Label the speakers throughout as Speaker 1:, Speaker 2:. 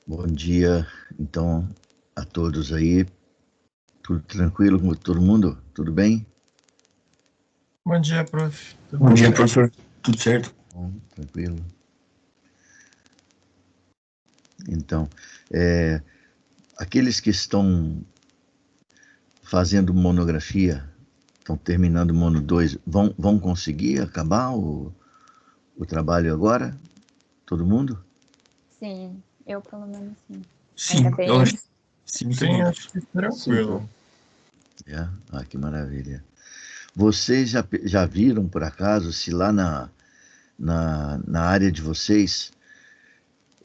Speaker 1: Bom dia, então, a todos aí. Tudo tranquilo com todo mundo? Tudo bem?
Speaker 2: Bom dia, prof.
Speaker 3: Bom
Speaker 2: Tudo
Speaker 3: dia,
Speaker 2: certo?
Speaker 3: professor. Tudo certo?
Speaker 1: Bom, tranquilo. Então, é, aqueles que estão fazendo monografia, estão terminando o Mono 2, vão conseguir acabar o trabalho agora? Todo mundo?
Speaker 4: Sim, eu pelo menos sim.
Speaker 3: Sim,
Speaker 4: Ainda
Speaker 3: eu
Speaker 4: bem.
Speaker 3: acho. Sim,
Speaker 2: Sim,
Speaker 3: também.
Speaker 2: acho que tranquilo.
Speaker 1: É? Ah, que maravilha. Vocês já viram, por acaso, se lá na área de vocês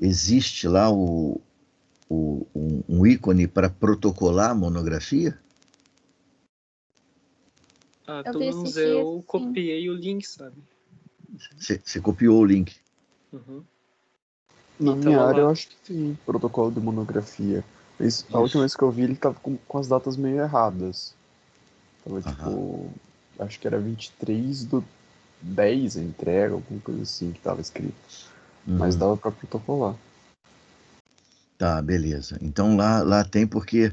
Speaker 1: existe lá um ícone para protocolar a monografia?
Speaker 5: Ah,
Speaker 4: Eu
Speaker 5: pelo
Speaker 4: vi
Speaker 5: menos
Speaker 4: esses dias,
Speaker 5: eu
Speaker 4: sim.
Speaker 5: copiei o link, sabe?
Speaker 1: Você copiou o link?
Speaker 5: Uhum.
Speaker 6: Na
Speaker 5: E
Speaker 6: minha
Speaker 5: tava
Speaker 6: área, eu
Speaker 5: lá.
Speaker 6: acho que tem protocolo de monografia. Mas a última
Speaker 5: Isso.
Speaker 6: vez que eu vi, ele tava com as datas meio erradas. Tava
Speaker 1: Aham.
Speaker 6: tipo. Acho que era 23/10 a entrega, alguma coisa assim que tava escrito. Mas
Speaker 1: Uhum.
Speaker 6: dava pra protocolar.
Speaker 1: Tá, beleza. Então lá tem porque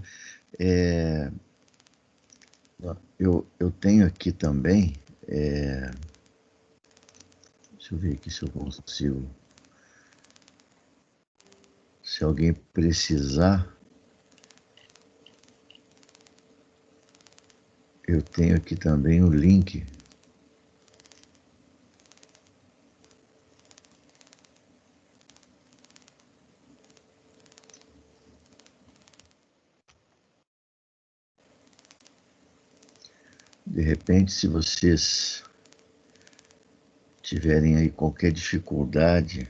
Speaker 1: é, eu tenho aqui também. Deixa eu ver aqui se eu consigo. Se alguém precisar, eu tenho aqui também o link. De repente, se vocês tiverem aí qualquer dificuldade,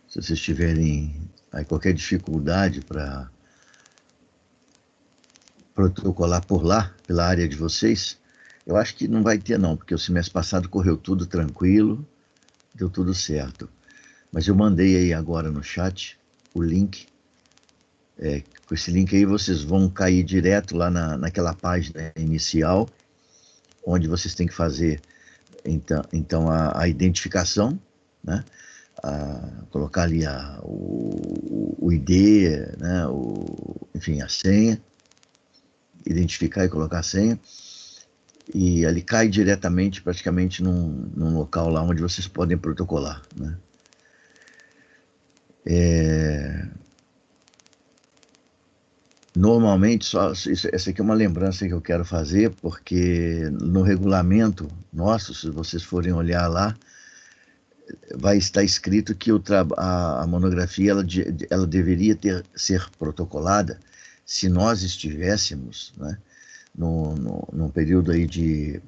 Speaker 1: se vocês tiverem aí qualquer dificuldade para protocolar por lá, pela área de vocês, eu acho que não vai ter não, porque o semestre passado correu tudo tranquilo, deu tudo certo. Mas eu mandei aí agora no chat o link. Com esse link aí vocês vão cair direto lá naquela página inicial, onde vocês têm que fazer então a identificação, né? Colocar ali o ID, né? Enfim, a senha, identificar e colocar a senha, e ali cai diretamente praticamente num local lá onde vocês podem protocolar, né? Normalmente, essa aqui é uma lembrança que eu quero fazer, porque no regulamento nosso, se vocês forem olhar lá, vai estar escrito que a monografia ela deveria ser protocolada se nós estivéssemos, né, num período aí de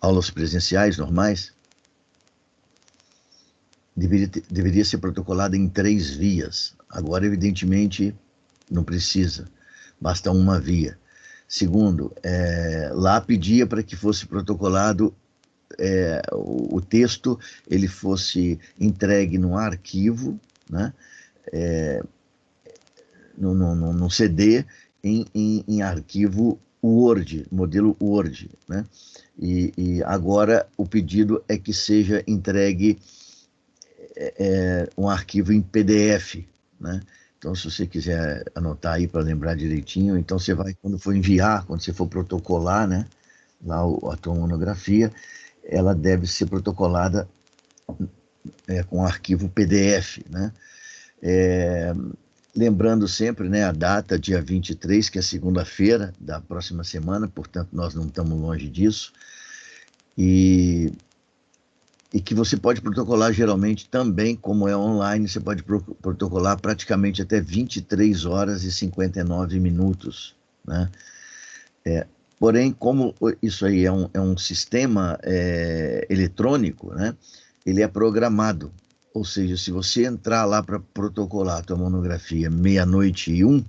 Speaker 1: aulas presenciais normais, deveria ser protocolada em 3 vias. Agora, evidentemente, não precisa, basta uma via. Segundo, lá pedia para que fosse protocolado o texto, ele fosse entregue num arquivo, né, no CD, em arquivo Word, modelo Word, né? E agora o pedido é que seja entregue um arquivo em PDF, né? Então, se você quiser anotar aí para lembrar direitinho, então você vai, quando for enviar, quando você for protocolar, né, lá a tua monografia, ela deve ser protocolada com arquivo PDF, né? É, lembrando sempre, né, a data, dia 23, que é segunda-feira da próxima semana, portanto, nós não estamos longe disso. E que você pode protocolar geralmente também, como é online, você pode protocolar praticamente até 23 horas e 59 minutos, né? Porém, como isso aí é um sistema eletrônico, né? Ele é programado. Ou seja, se você entrar lá para protocolar a tua monografia meia-noite e 1,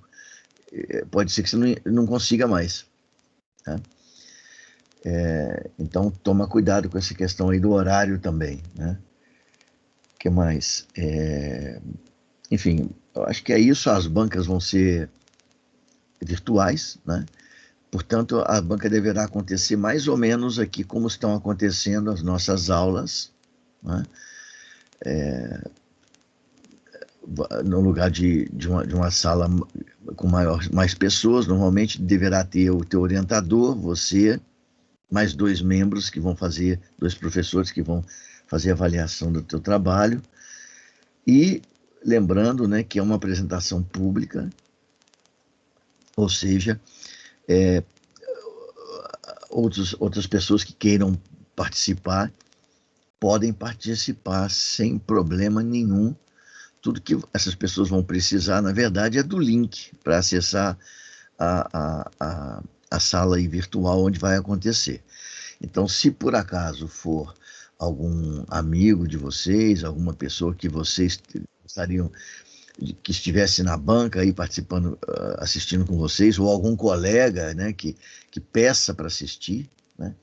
Speaker 1: pode ser que você não consiga mais. Tá? Então, toma cuidado com essa questão aí do horário também, né? O que mais? Enfim, eu acho que é isso. As bancas vão ser virtuais, né? Portanto, a banca deverá acontecer mais ou menos aqui como estão acontecendo as nossas aulas, né? No lugar de uma sala com mais pessoas. Normalmente deverá ter o teu orientador, você, mais dois membros que vão fazer, dois professores que vão fazer a avaliação do teu trabalho. E lembrando, né, que é uma apresentação pública, ou seja, outras pessoas que queiram participar podem participar sem problema nenhum. Tudo que essas pessoas vão precisar, na verdade, é do link para acessar a sala aí virtual onde vai acontecer. Então, se por acaso for algum amigo de vocês, alguma pessoa que vocês gostariam que estivesse na banca aí participando, assistindo com vocês, ou algum colega, né, que peça para assistir, né?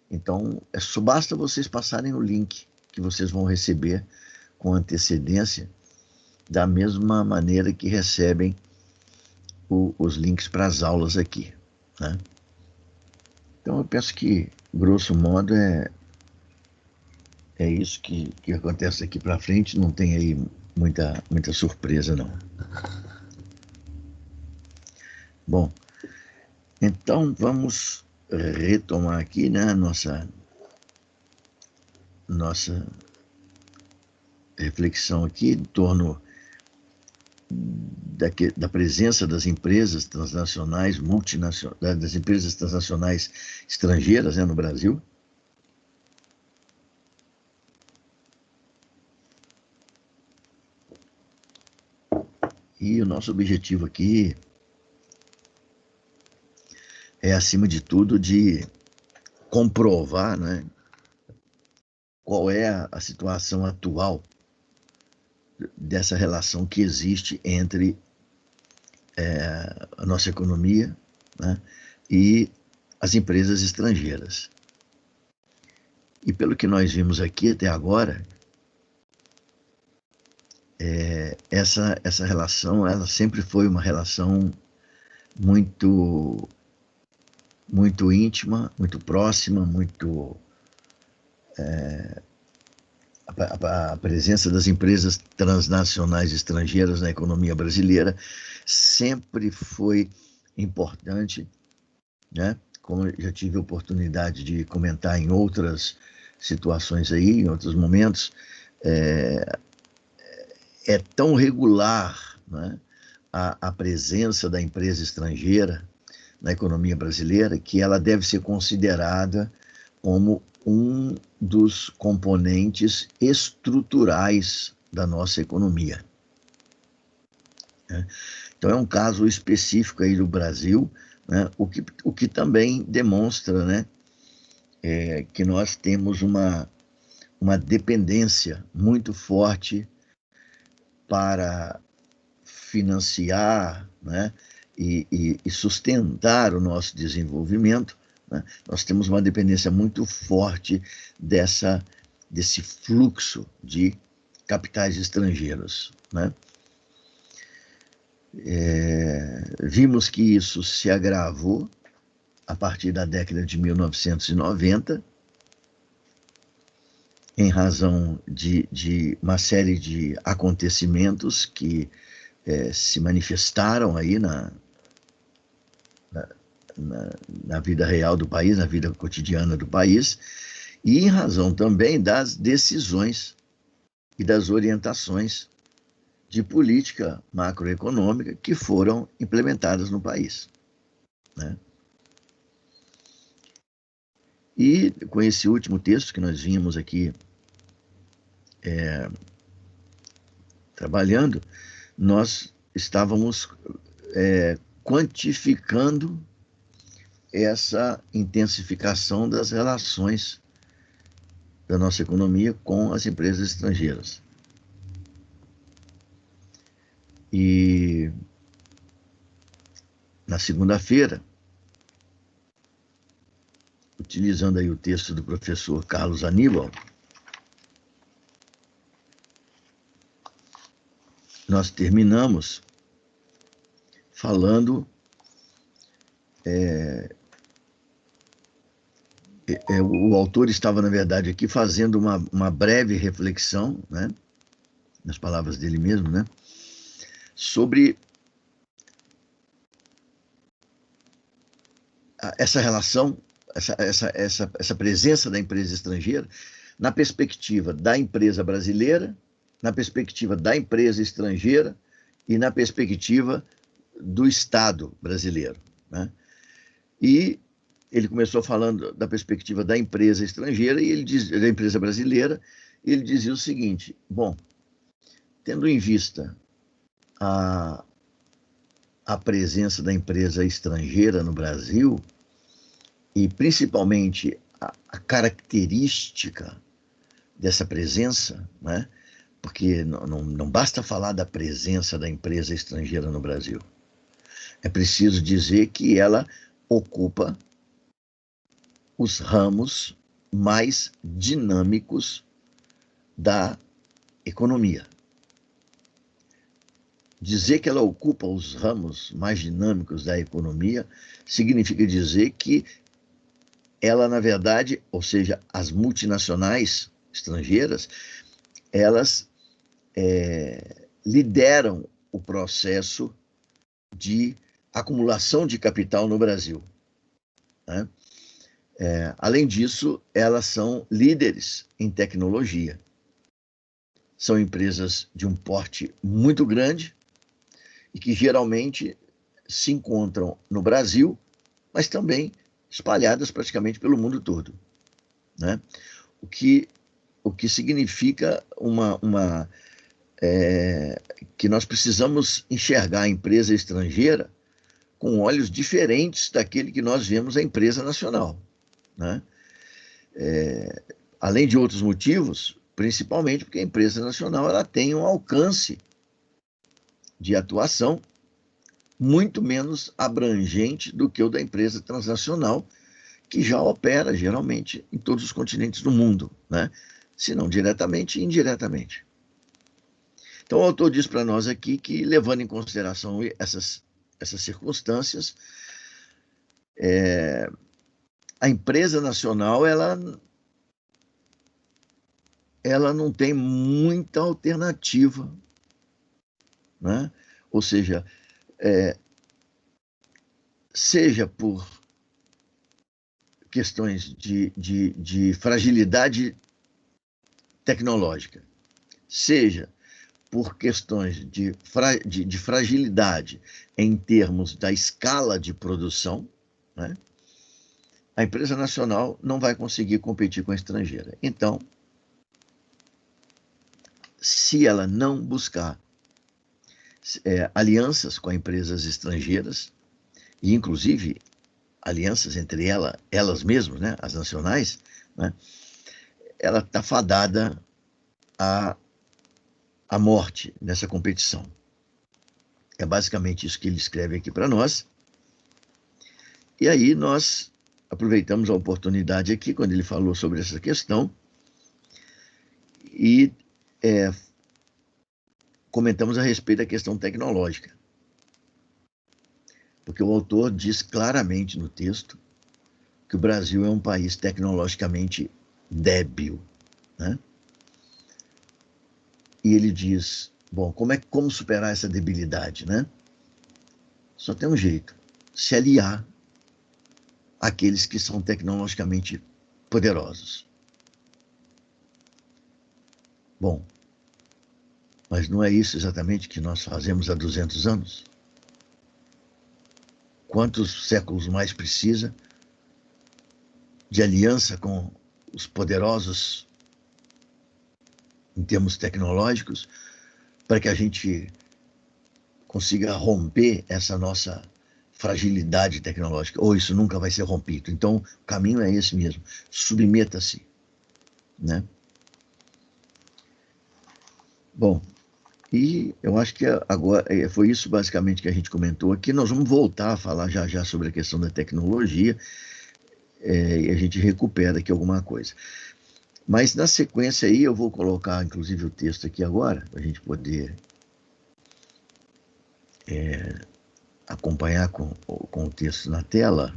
Speaker 1: Então, só basta vocês passarem o link que vocês vão receber com antecedência, da mesma maneira que recebem os links para as aulas aqui, né? Então, eu penso que, grosso modo, é isso que acontece aqui para frente. Não tem aí muita surpresa, não. Bom, então vamos retomar aqui, né, nossa reflexão aqui em torno da presença das empresas transnacionais, multinacionais, das empresas transnacionais estrangeiras, né, no Brasil. E o nosso objetivo aqui é, acima de tudo, de comprovar, né, qual é a situação atual dessa relação que existe entre a nossa economia, né, e as empresas estrangeiras. E pelo que nós vimos aqui até agora, essa relação, ela sempre foi uma relação muito íntima, muito próxima, a presença das empresas transnacionais estrangeiras na economia brasileira sempre foi importante, né? Como eu já tive a oportunidade de comentar em outras situações aí, em outros momentos, é tão regular, né, a presença da empresa estrangeira na economia brasileira que ela deve ser considerada como um dos componentes estruturais da nossa economia, né? Então é um caso específico aí do Brasil, né, o que também demonstra, né, que nós temos uma dependência muito forte para financiar, né, e sustentar o nosso desenvolvimento, né? Nós temos uma dependência muito forte desse fluxo de capitais estrangeiros, né? Vimos que isso se agravou a partir da década de 1990, em razão de uma série de acontecimentos que se manifestaram aí na vida real do país, na vida cotidiana do país, e em razão também das decisões e das orientações de política macroeconômica que foram implementadas no país, né? E com esse último texto que nós vimos aqui trabalhando, nós estávamos quantificando essa intensificação das relações da nossa economia com as empresas estrangeiras. E na segunda-feira, utilizando aí o texto do professor Carlos Aníbal, nós terminamos falando o autor estava, na verdade, aqui fazendo uma breve reflexão, né, nas palavras dele mesmo, né, sobre essa relação, essa presença da empresa estrangeira na perspectiva da empresa brasileira, na perspectiva da empresa estrangeira e na perspectiva do Estado brasileiro, né? E ele começou falando da perspectiva da empresa estrangeira e ele diz, da empresa brasileira, e ele dizia o seguinte: bom, tendo em vista a presença da empresa estrangeira no Brasil e principalmente a característica dessa presença, né? Porque não basta falar da presença da empresa estrangeira no Brasil. É preciso dizer que ela ocupa os ramos mais dinâmicos da economia. Dizer que ela ocupa os ramos mais dinâmicos da economia significa dizer que ela, na verdade, ou seja, as multinacionais estrangeiras, elas lideram o processo de acumulação de capital no Brasil, né? Além disso, elas são líderes em tecnologia. São empresas de um porte muito grande e que geralmente se encontram no Brasil, mas também espalhadas praticamente pelo mundo todo, né? O que significa que nós precisamos enxergar a empresa estrangeira com olhos diferentes daquele que nós vemos a empresa nacional, né? Além de outros motivos, principalmente porque a empresa nacional ela tem um alcance de atuação muito menos abrangente do que o da empresa transnacional, que já opera geralmente em todos os continentes do mundo, né? Se não diretamente, indiretamente. Então, o autor diz para nós aqui que, levando em consideração essas circunstâncias, a empresa nacional ela não tem muita alternativa, né? Ou seja, seja por questões de fragilidade tecnológica, seja por questões de fragilidade em termos da escala de produção, né? A empresa nacional não vai conseguir competir com a estrangeira. Então, se ela não buscar alianças com empresas estrangeiras, e inclusive alianças entre elas mesmas, né, as nacionais, né, ela está fadada à morte nessa competição. É basicamente isso que ele escreve aqui para nós. E aí nós aproveitamos a oportunidade aqui, quando ele falou sobre essa questão, e comentamos a respeito da questão tecnológica. Porque o autor diz claramente no texto que o Brasil é um país tecnologicamente débil, né? E ele diz, bom, como superar essa debilidade, né? Só tem um jeito: se aliar àqueles que são tecnologicamente poderosos. Bom, mas não é isso exatamente que nós fazemos há 200 anos? Quantos séculos mais precisa de aliança com os poderosos em termos tecnológicos para que a gente consiga romper essa nossa fragilidade tecnológica? Ou isso nunca vai ser rompido? Então, o caminho é esse mesmo: submeta-se, né? Bom, e eu acho que agora foi isso basicamente que a gente comentou aqui. Nós vamos voltar a falar já sobre a questão da tecnologia, e a gente recupera aqui alguma coisa. Mas na sequência aí eu vou colocar inclusive o texto aqui agora, para a gente poder acompanhar com o texto na tela.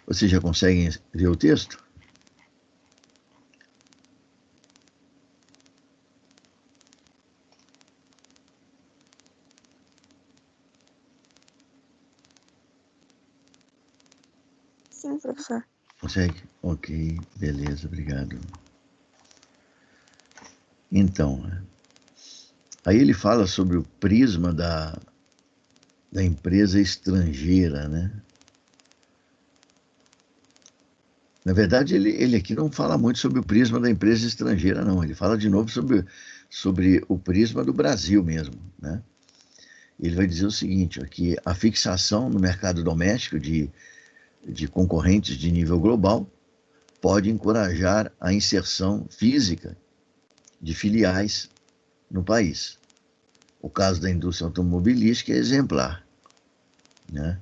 Speaker 1: Vocês já conseguem ver o texto?
Speaker 3: Sim, professor.
Speaker 1: Consegue? Ok, beleza, obrigado. Então, aí ele fala sobre o prisma da empresa estrangeira, né? Na verdade, ele aqui não fala muito sobre o prisma da empresa estrangeira, não. Ele fala de novo sobre o prisma do Brasil mesmo, né? Ele vai dizer o seguinte, ó, que a fixação no mercado doméstico de concorrentes de nível global pode encorajar a inserção física de filiais no país. O caso da indústria automobilística é exemplar, né?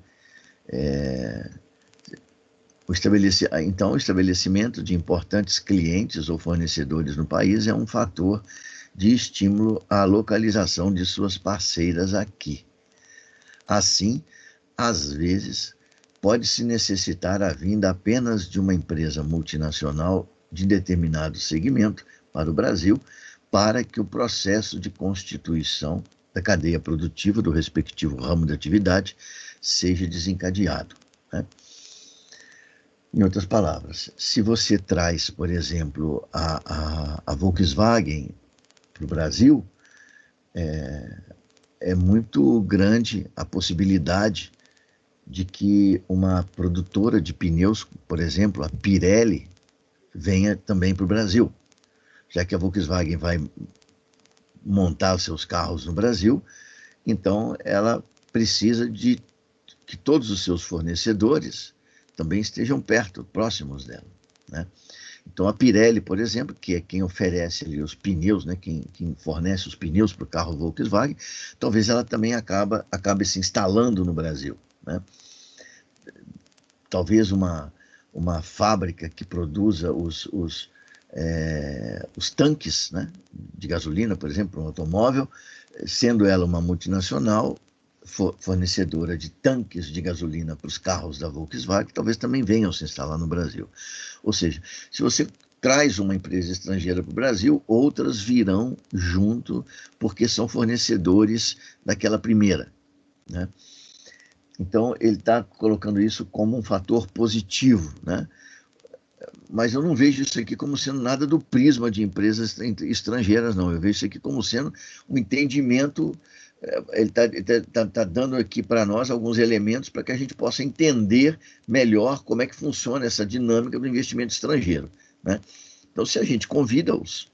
Speaker 1: Então, o estabelecimento de importantes clientes ou fornecedores no país é um fator de estímulo à localização de suas parceiras aqui. Assim, às vezes, pode-se necessitar a vinda apenas de uma empresa multinacional de determinado segmento para o Brasil, para que o processo de constituição da cadeia produtiva do respectivo ramo de atividade seja desencadeado, né? Em outras palavras, se você traz, por exemplo, a Volkswagen para o Brasil, é muito grande a possibilidade de que uma produtora de pneus, por exemplo, a Pirelli, venha também para o Brasil. Já que a Volkswagen vai montar os seus carros no Brasil, então ela precisa de que todos os seus fornecedores também estejam perto, próximos dela, né? Então a Pirelli, por exemplo, que é quem oferece ali os pneus, né, quem fornece os pneus para o carro Volkswagen, talvez ela também acabe se instalando no Brasil, né? Talvez uma fábrica que produza os tanques, né, de gasolina, por exemplo, um automóvel, sendo ela uma multinacional, fornecedora de tanques de gasolina para os carros da Volkswagen, talvez também venham se instalar no Brasil. Ou seja, se você traz uma empresa estrangeira para o Brasil, outras virão junto, porque são fornecedores daquela primeira, né? Então, ele está colocando isso como um fator positivo, né? Mas eu não vejo isso aqui como sendo nada do prisma de empresas estrangeiras, não. Eu vejo isso aqui como sendo um entendimento. Ele está dando aqui para nós alguns elementos para que a gente possa entender melhor como é que funciona essa dinâmica do investimento estrangeiro, né? Então, se a gente convida-os,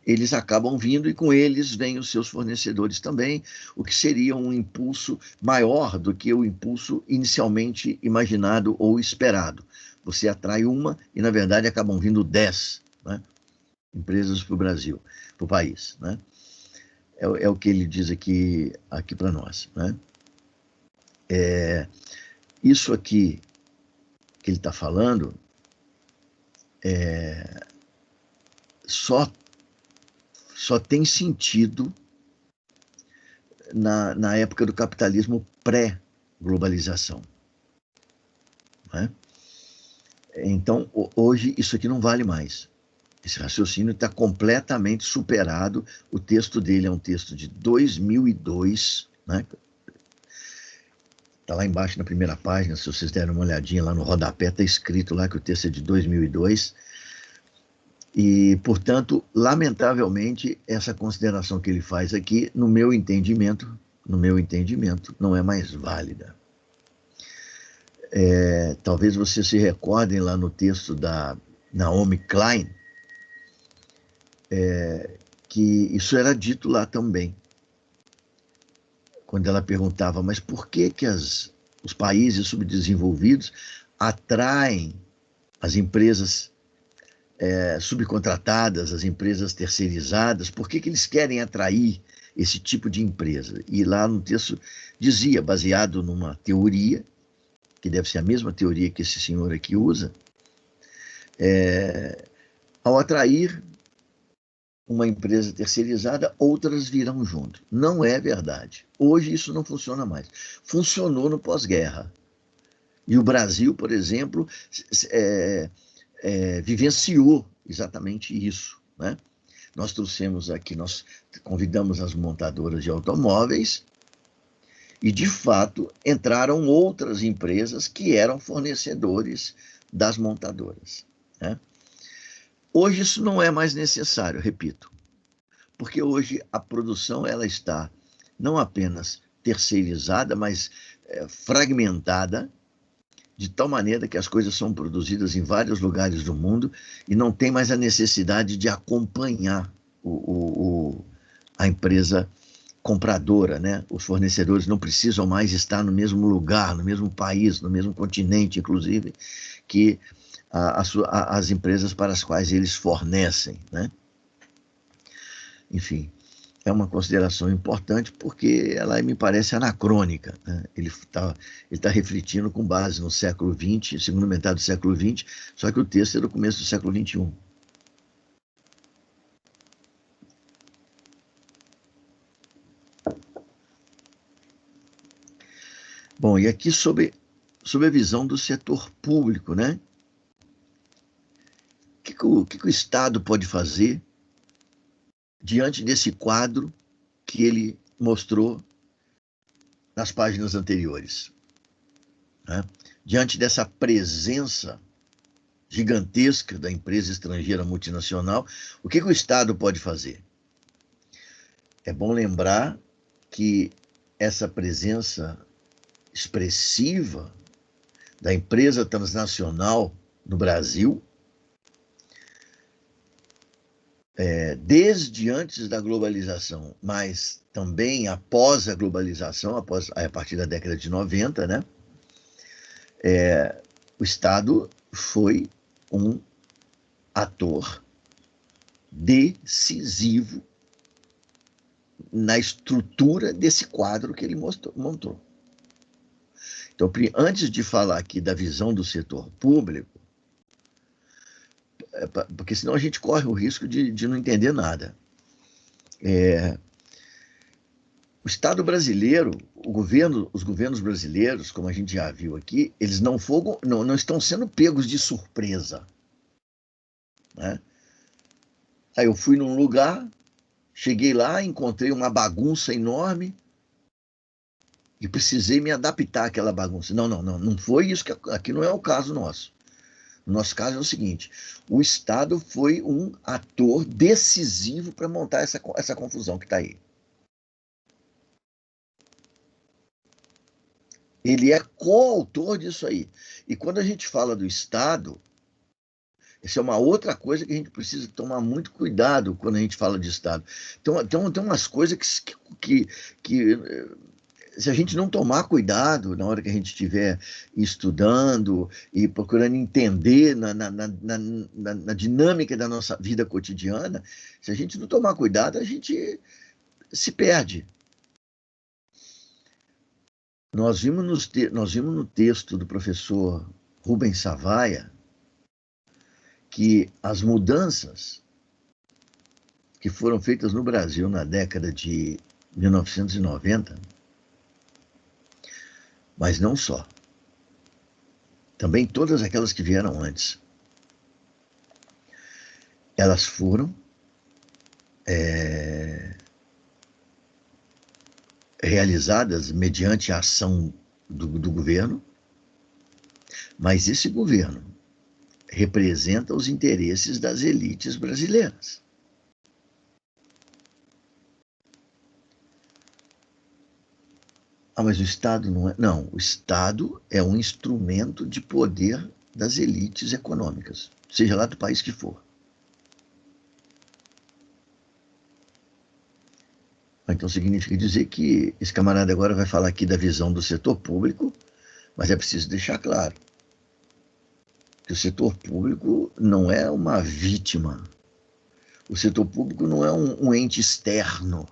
Speaker 1: eles acabam vindo e com eles vêm os seus fornecedores também, o que seria um impulso maior do que o impulso inicialmente imaginado ou esperado. Você atrai uma e, na verdade, acabam vindo 10, né, empresas para o Brasil, para o país, né? É o que ele diz aqui para nós, né? Isso aqui que ele está falando só tem sentido na época do capitalismo pré-globalização, né? Então, hoje, isso aqui não vale mais. Esse raciocínio está completamente superado. O texto dele é um texto de 2002, né? Está lá embaixo na primeira página, se vocês derem uma olhadinha lá no rodapé, está escrito lá que o texto é de 2002. E, portanto, lamentavelmente, essa consideração que ele faz aqui, no meu entendimento, não é mais válida. Talvez vocês se recordem lá no texto da Naomi Klein, que isso era dito lá também, quando ela perguntava, mas por que os países subdesenvolvidos atraem as empresas subcontratadas, as empresas terceirizadas. Por que que eles querem atrair esse tipo de empresa? E lá no texto dizia, baseado numa teoria, que deve ser a mesma teoria que esse senhor aqui usa, ao atrair uma empresa terceirizada, outras virão junto. Não é verdade. Hoje isso não funciona mais. Funcionou no pós-guerra. E o Brasil, por exemplo, vivenciou exatamente isso, né? Nós trouxemos aqui, nós convidamos as montadoras de automóveis e, de fato, entraram outras empresas que eram fornecedores das montadoras, né? Hoje isso não é mais necessário, repito, porque hoje a produção ela está não apenas terceirizada, mas fragmentada, de tal maneira que as coisas são produzidas em vários lugares do mundo e não tem mais a necessidade de acompanhar a empresa compradora, né? Os fornecedores não precisam mais estar no mesmo lugar, no mesmo país, no mesmo continente, inclusive, que as empresas para as quais eles fornecem, né? Enfim, é uma consideração importante porque ela me parece anacrônica, né? Ele tá refletindo com base no século XX, segunda metade do século XX, só que o texto é do começo do século XXI. Bom, e aqui sobre a visão do setor público, né? O que o Estado pode fazer diante desse quadro que ele mostrou nas páginas anteriores, né? Diante dessa presença gigantesca da empresa estrangeira multinacional, o que o Estado pode fazer? É bom lembrar que essa presença expressiva da empresa transnacional no Brasil, desde antes da globalização, mas também após a globalização, a partir da década de 90, né? O Estado foi um ator decisivo na estrutura desse quadro que ele montou. Então, antes de falar aqui da visão do setor público, porque senão a gente corre o risco de não entender nada. O Estado brasileiro, os governos brasileiros, como a gente já viu aqui, eles não estão sendo pegos de surpresa, né? Aí eu fui num lugar, cheguei lá, encontrei uma bagunça enorme e precisei me adaptar àquela bagunça. Não foi isso, que aqui não é o caso nosso. No nosso caso é o seguinte: o Estado foi um ator decisivo para montar essa confusão que está aí. Ele é coautor disso aí. E quando a gente fala do Estado, essa é uma outra coisa que a gente precisa tomar muito cuidado quando a gente fala de Estado. Tem umas coisas que se a gente não tomar cuidado na hora que a gente estiver estudando e procurando entender na dinâmica da nossa vida cotidiana, se a gente não tomar cuidado, a gente se perde. Nós vimos no texto do professor Rubens Savaia que as mudanças que foram feitas no Brasil na década de 1990, mas não só, também todas aquelas que vieram antes, elas foram realizadas mediante a ação do governo, mas esse governo representa os interesses das elites brasileiras. Mas o Estado não é. Não, o Estado é um instrumento de poder das elites econômicas, seja lá do país que for. Então significa dizer que esse camarada agora vai falar aqui da visão do setor público, mas é preciso deixar claro. que o setor público não é uma vítima. O setor público não é um ente externo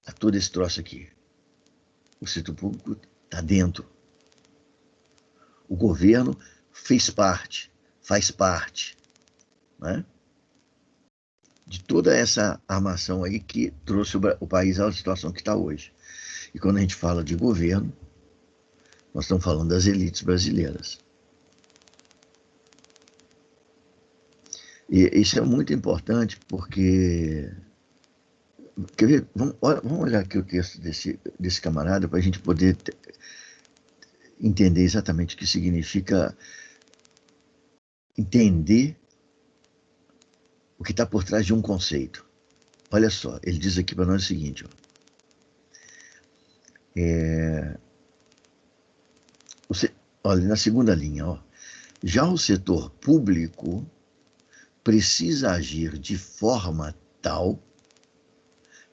Speaker 1: a todo esse troço aqui. O setor público está dentro. O governo fez parte, faz parte, né, de toda essa armação aí que trouxe o país à situação que está hoje. E quando a gente fala de governo, nós estamos falando das elites brasileiras. E isso é muito importante porque... Quer ver? Vamos olhar aqui o texto desse camarada para a gente poder entender exatamente o que significa entender o que está por trás de um conceito. Olha só, ele diz aqui para nós o seguinte, ó. Olha, na segunda linha, ó, já o setor público precisa agir de forma tal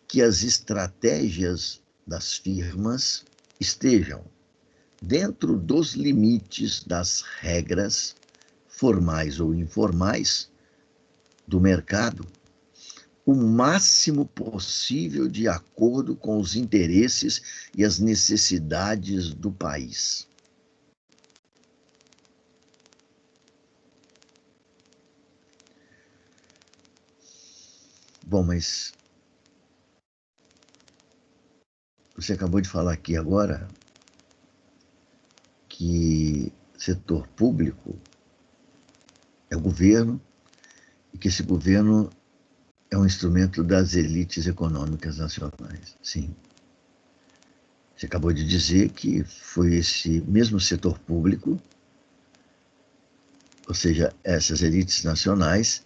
Speaker 1: que as estratégias das firmas estejam dentro dos limites das regras formais ou informais do mercado, o máximo possível de acordo com os interesses e as necessidades do país. Bom, mas você acabou de falar aqui agora que setor público é o governo e que esse governo é um instrumento das elites econômicas nacionais. Sim. Você acabou de dizer que foi esse mesmo setor público, ou seja, essas elites nacionais,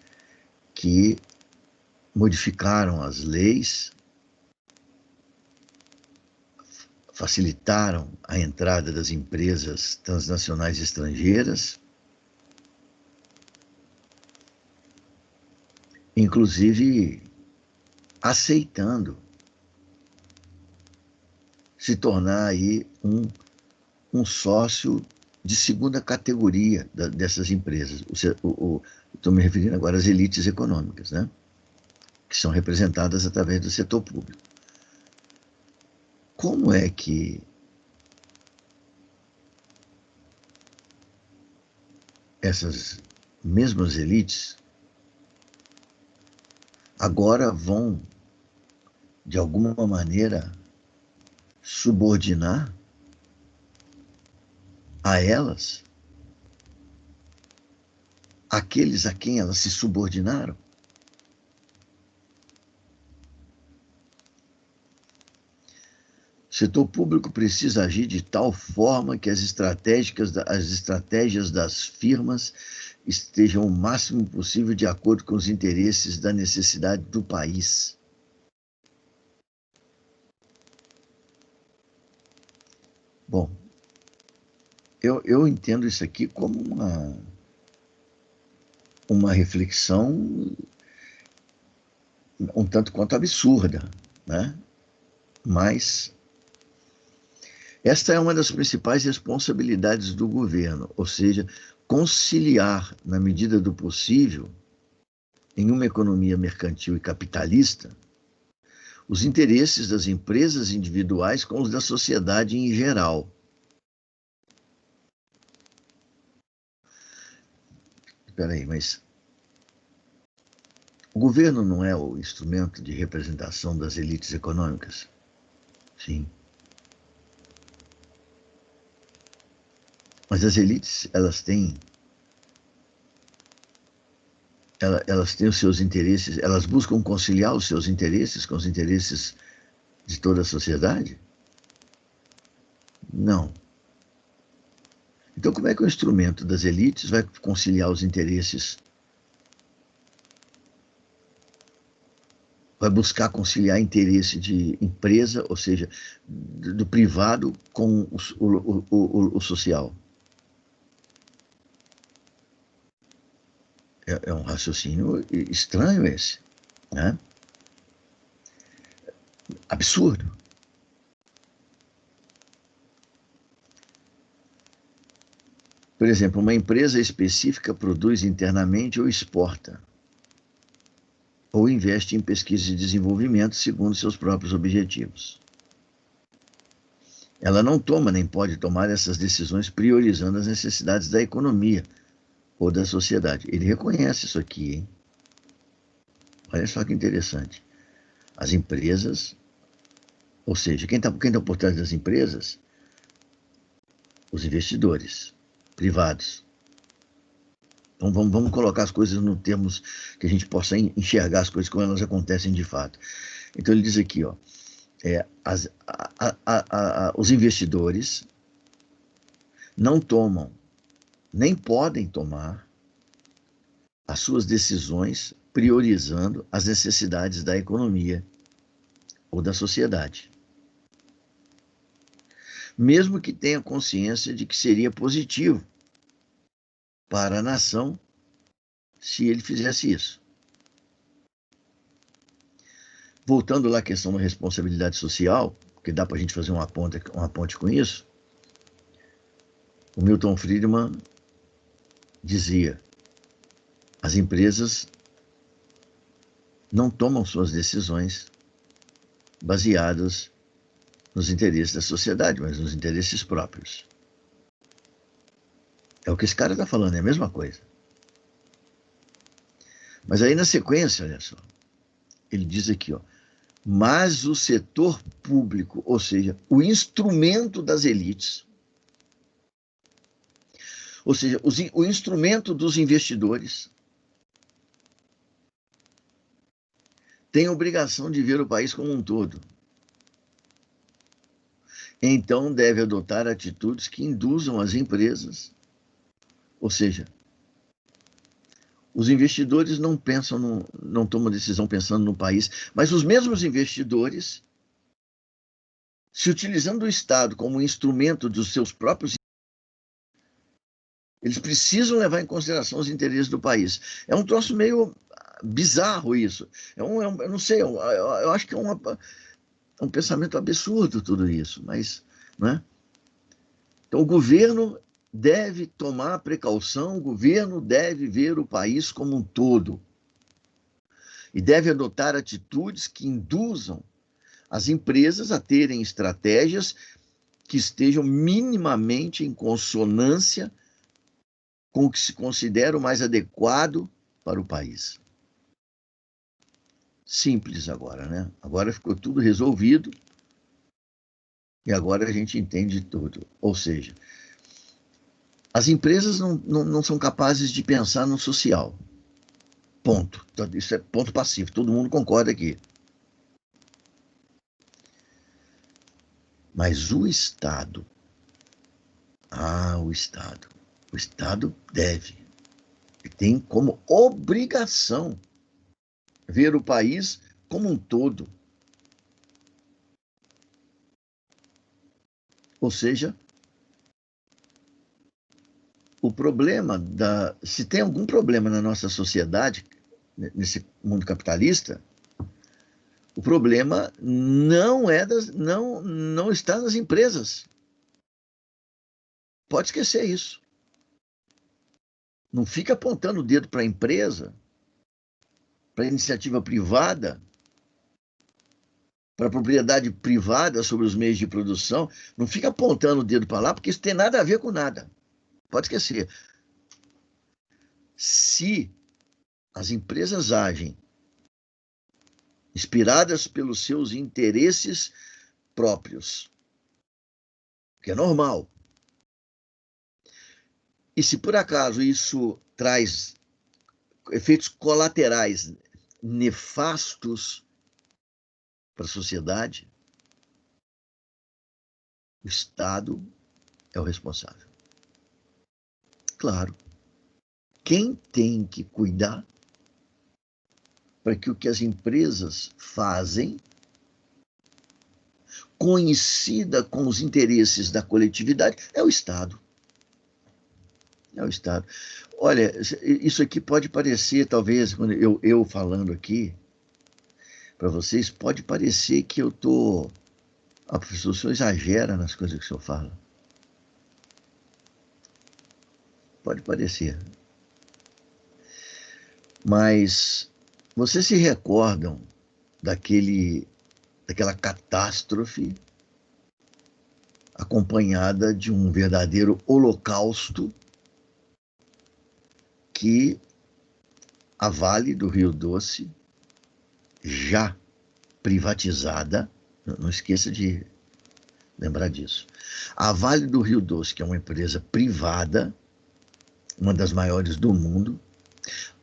Speaker 1: que modificaram as leis, facilitaram a entrada das empresas transnacionais estrangeiras, inclusive aceitando se tornar aí um sócio de segunda categoria dessas empresas. Estou me referindo agora às elites econômicas, né? Que são representadas através do setor público. Como é que essas mesmas elites agora vão, de alguma maneira, subordinar a elas aqueles a quem elas se subordinaram? O setor público precisa agir de tal forma que as estratégias das firmas estejam o máximo possível de acordo com os interesses da necessidade do país. Bom, eu entendo isso aqui como uma reflexão um tanto quanto absurda, né? Mas esta é uma das principais responsabilidades do governo, ou seja, conciliar, na medida do possível, em uma economia mercantil e capitalista, os interesses das empresas individuais com os da sociedade em geral. Espera aí, mas o governo não é o instrumento de representação das elites econômicas? Sim. Mas as elites, elas têm os seus interesses, elas buscam conciliar os seus interesses com os interesses de toda a sociedade? Não. Então, como é que o instrumento das elites vai conciliar os interesses? Vai buscar conciliar interesse de empresa, ou seja, do privado com o social? É um raciocínio estranho esse, né? Absurdo. Por exemplo, uma empresa específica produz internamente ou exporta, ou investe em pesquisa e desenvolvimento segundo seus próprios objetivos. Ela não toma nem pode tomar essas decisões priorizando as necessidades da economia ou da sociedade. Ele reconhece isso aqui, hein? Olha só que interessante. As empresas, ou seja, quem tá por trás das empresas? Os investidores privados. Então vamos colocar as coisas no termos que a gente possa enxergar as coisas como elas acontecem de fato. Então ele diz aqui, ó, os investidores não tomam, nem podem tomar as suas decisões priorizando as necessidades da economia ou da sociedade. Mesmo que tenha consciência de que seria positivo para a nação se ele fizesse isso. Voltando lá à questão da responsabilidade social, porque dá para a gente fazer uma ponte com isso, o Milton Friedman dizia: as empresas não tomam suas decisões baseadas nos interesses da sociedade, mas nos interesses próprios. É o que esse cara está falando, é a mesma coisa. Mas aí na sequência, olha só, ele diz aqui, ó, mas o setor público, ou seja, o instrumento das elites, ou seja, o instrumento dos investidores, tem a obrigação de ver o país como um todo. Então deve adotar atitudes que induzam as empresas, ou seja, os investidores não tomam decisão pensando no país, mas os mesmos investidores, se utilizando o Estado como instrumento dos seus próprios, eles precisam levar em consideração os interesses do país. É um troço meio bizarro isso. Eu não sei, eu acho que é um pensamento absurdo tudo isso, mas, né? Então o governo deve tomar precaução, o governo deve ver o país como um todo e deve adotar atitudes que induzam as empresas a terem estratégias que estejam minimamente em consonância com o que se considera o mais adequado para o país. Simples agora, né? Agora ficou tudo resolvido e agora a gente entende tudo. Ou seja, as empresas não são capazes de pensar no social. Ponto. Isso é ponto passivo. Todo mundo concorda aqui. Mas o Estado... o Estado deve. E tem como obrigação ver o país como um todo. Ou seja, o problema se tem algum problema na nossa sociedade, nesse mundo capitalista, o problema não está nas empresas. Pode esquecer isso. Não fica apontando o dedo para a empresa, para a iniciativa privada, para a propriedade privada sobre os meios de produção. Não fica apontando o dedo para lá, porque isso tem nada a ver com nada. Pode esquecer. Se as empresas agem inspiradas pelos seus interesses próprios, que é normal, e se por acaso isso traz efeitos colaterais nefastos para a sociedade, o Estado é o responsável. Claro. Quem tem que cuidar para que o que as empresas fazem coincida com os interesses da coletividade é o Estado. É o Estado. Olha, isso aqui pode parecer, talvez, quando eu falando aqui para vocês, pode parecer que eu estou... Ah, professor, o senhor exagera nas coisas que o senhor fala. pode parecer. Mas vocês se recordam daquela catástrofe acompanhada de um verdadeiro holocausto que a Vale do Rio Doce, já privatizada, não esqueça de lembrar disso, a Vale do Rio Doce, que é uma empresa privada, uma das maiores do mundo,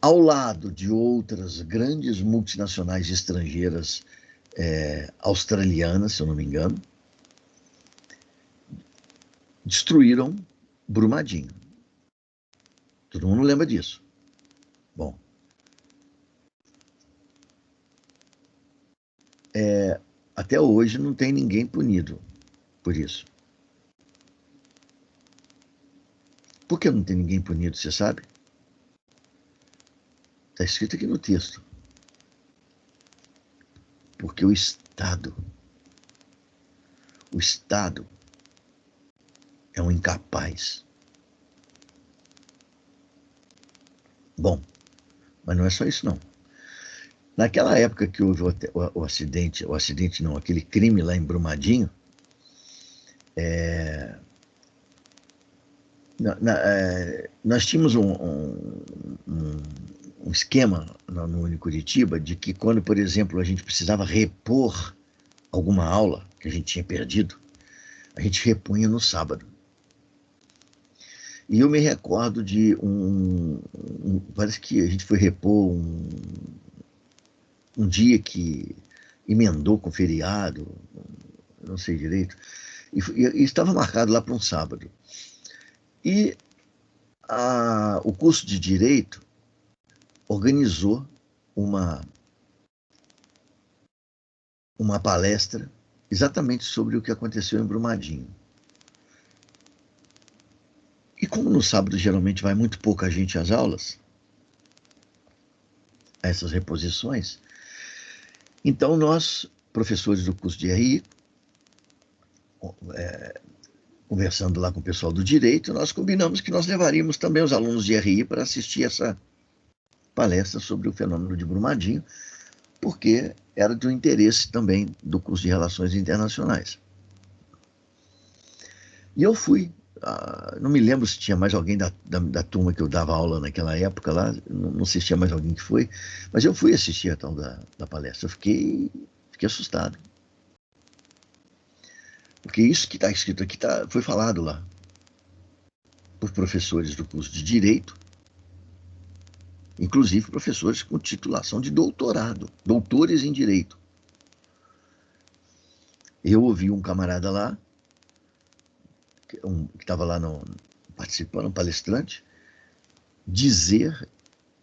Speaker 1: ao lado de outras grandes multinacionais estrangeiras, australianas, se eu não me engano, destruíram Brumadinho. Todo mundo lembra disso. Bom, até hoje não tem ninguém punido por isso. Por que não tem ninguém punido, você sabe? Está escrito aqui no texto. Porque o Estado é um incapaz. Bom, mas não é só isso não. Naquela época que houve o acidente não, aquele crime lá em Brumadinho, nós tínhamos um esquema no Unicuritiba de que quando, por exemplo, a gente precisava repor alguma aula que a gente tinha perdido, a gente repunha no sábado. E eu me recordo de parece que a gente foi repor um dia que emendou com feriado, não sei direito, e estava marcado lá para um sábado. E o curso de Direito organizou uma palestra exatamente sobre o que aconteceu em Brumadinho. E como no sábado geralmente vai muito pouca gente às aulas, a essas reposições, então nós, professores do curso de RI, conversando lá com o pessoal do Direito, nós combinamos que nós levaríamos também os alunos de RI para assistir essa palestra sobre o fenômeno de Brumadinho, porque era de um interesse também do curso de Relações Internacionais. E eu fui. Não me lembro se tinha mais alguém da turma que eu dava aula naquela época lá, não sei se tinha mais alguém que foi, mas eu fui assistir a tal da palestra. Eu fiquei assustado. Porque isso que está escrito aqui foi falado lá por professores do curso de Direito, inclusive professores com titulação de doutorado, doutores em Direito. Eu ouvi um camarada lá, que estava lá participando, um palestrante, dizer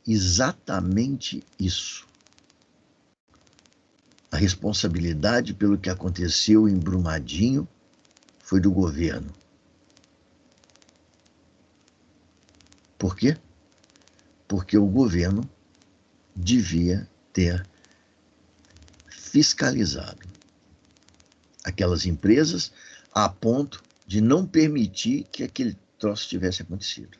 Speaker 1: exatamente isso. A responsabilidade pelo que aconteceu em Brumadinho foi do governo. Por quê? Porque o governo devia ter fiscalizado aquelas empresas a ponto de não permitir que aquele troço tivesse acontecido.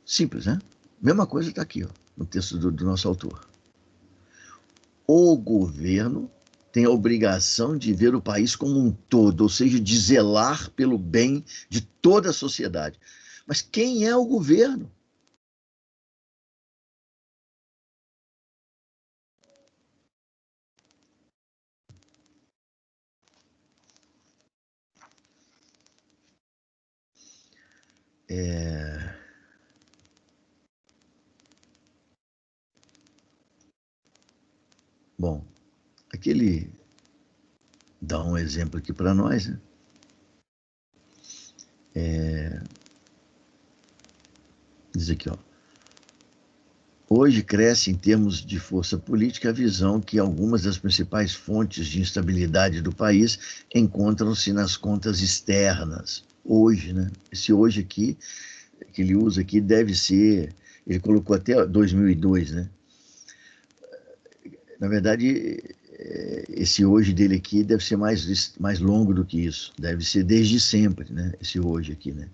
Speaker 1: Simples, né? Mesma coisa está aqui, ó, no texto do nosso autor. O governo tem a obrigação de ver o país como um todo, ou seja, de zelar pelo bem de toda a sociedade. Mas quem é o governo? Bom, aquele dá um exemplo aqui para nós, né? Diz aqui, ó. Hoje cresce em termos de força política a visão que algumas das principais fontes de instabilidade do país encontram-se nas contas externas. Hoje, né? Esse hoje aqui, que ele usa aqui, deve ser... Ele colocou até 2002, né? Na verdade, esse hoje dele aqui deve ser mais longo do que isso. Deve ser desde sempre, né? Esse hoje aqui, né?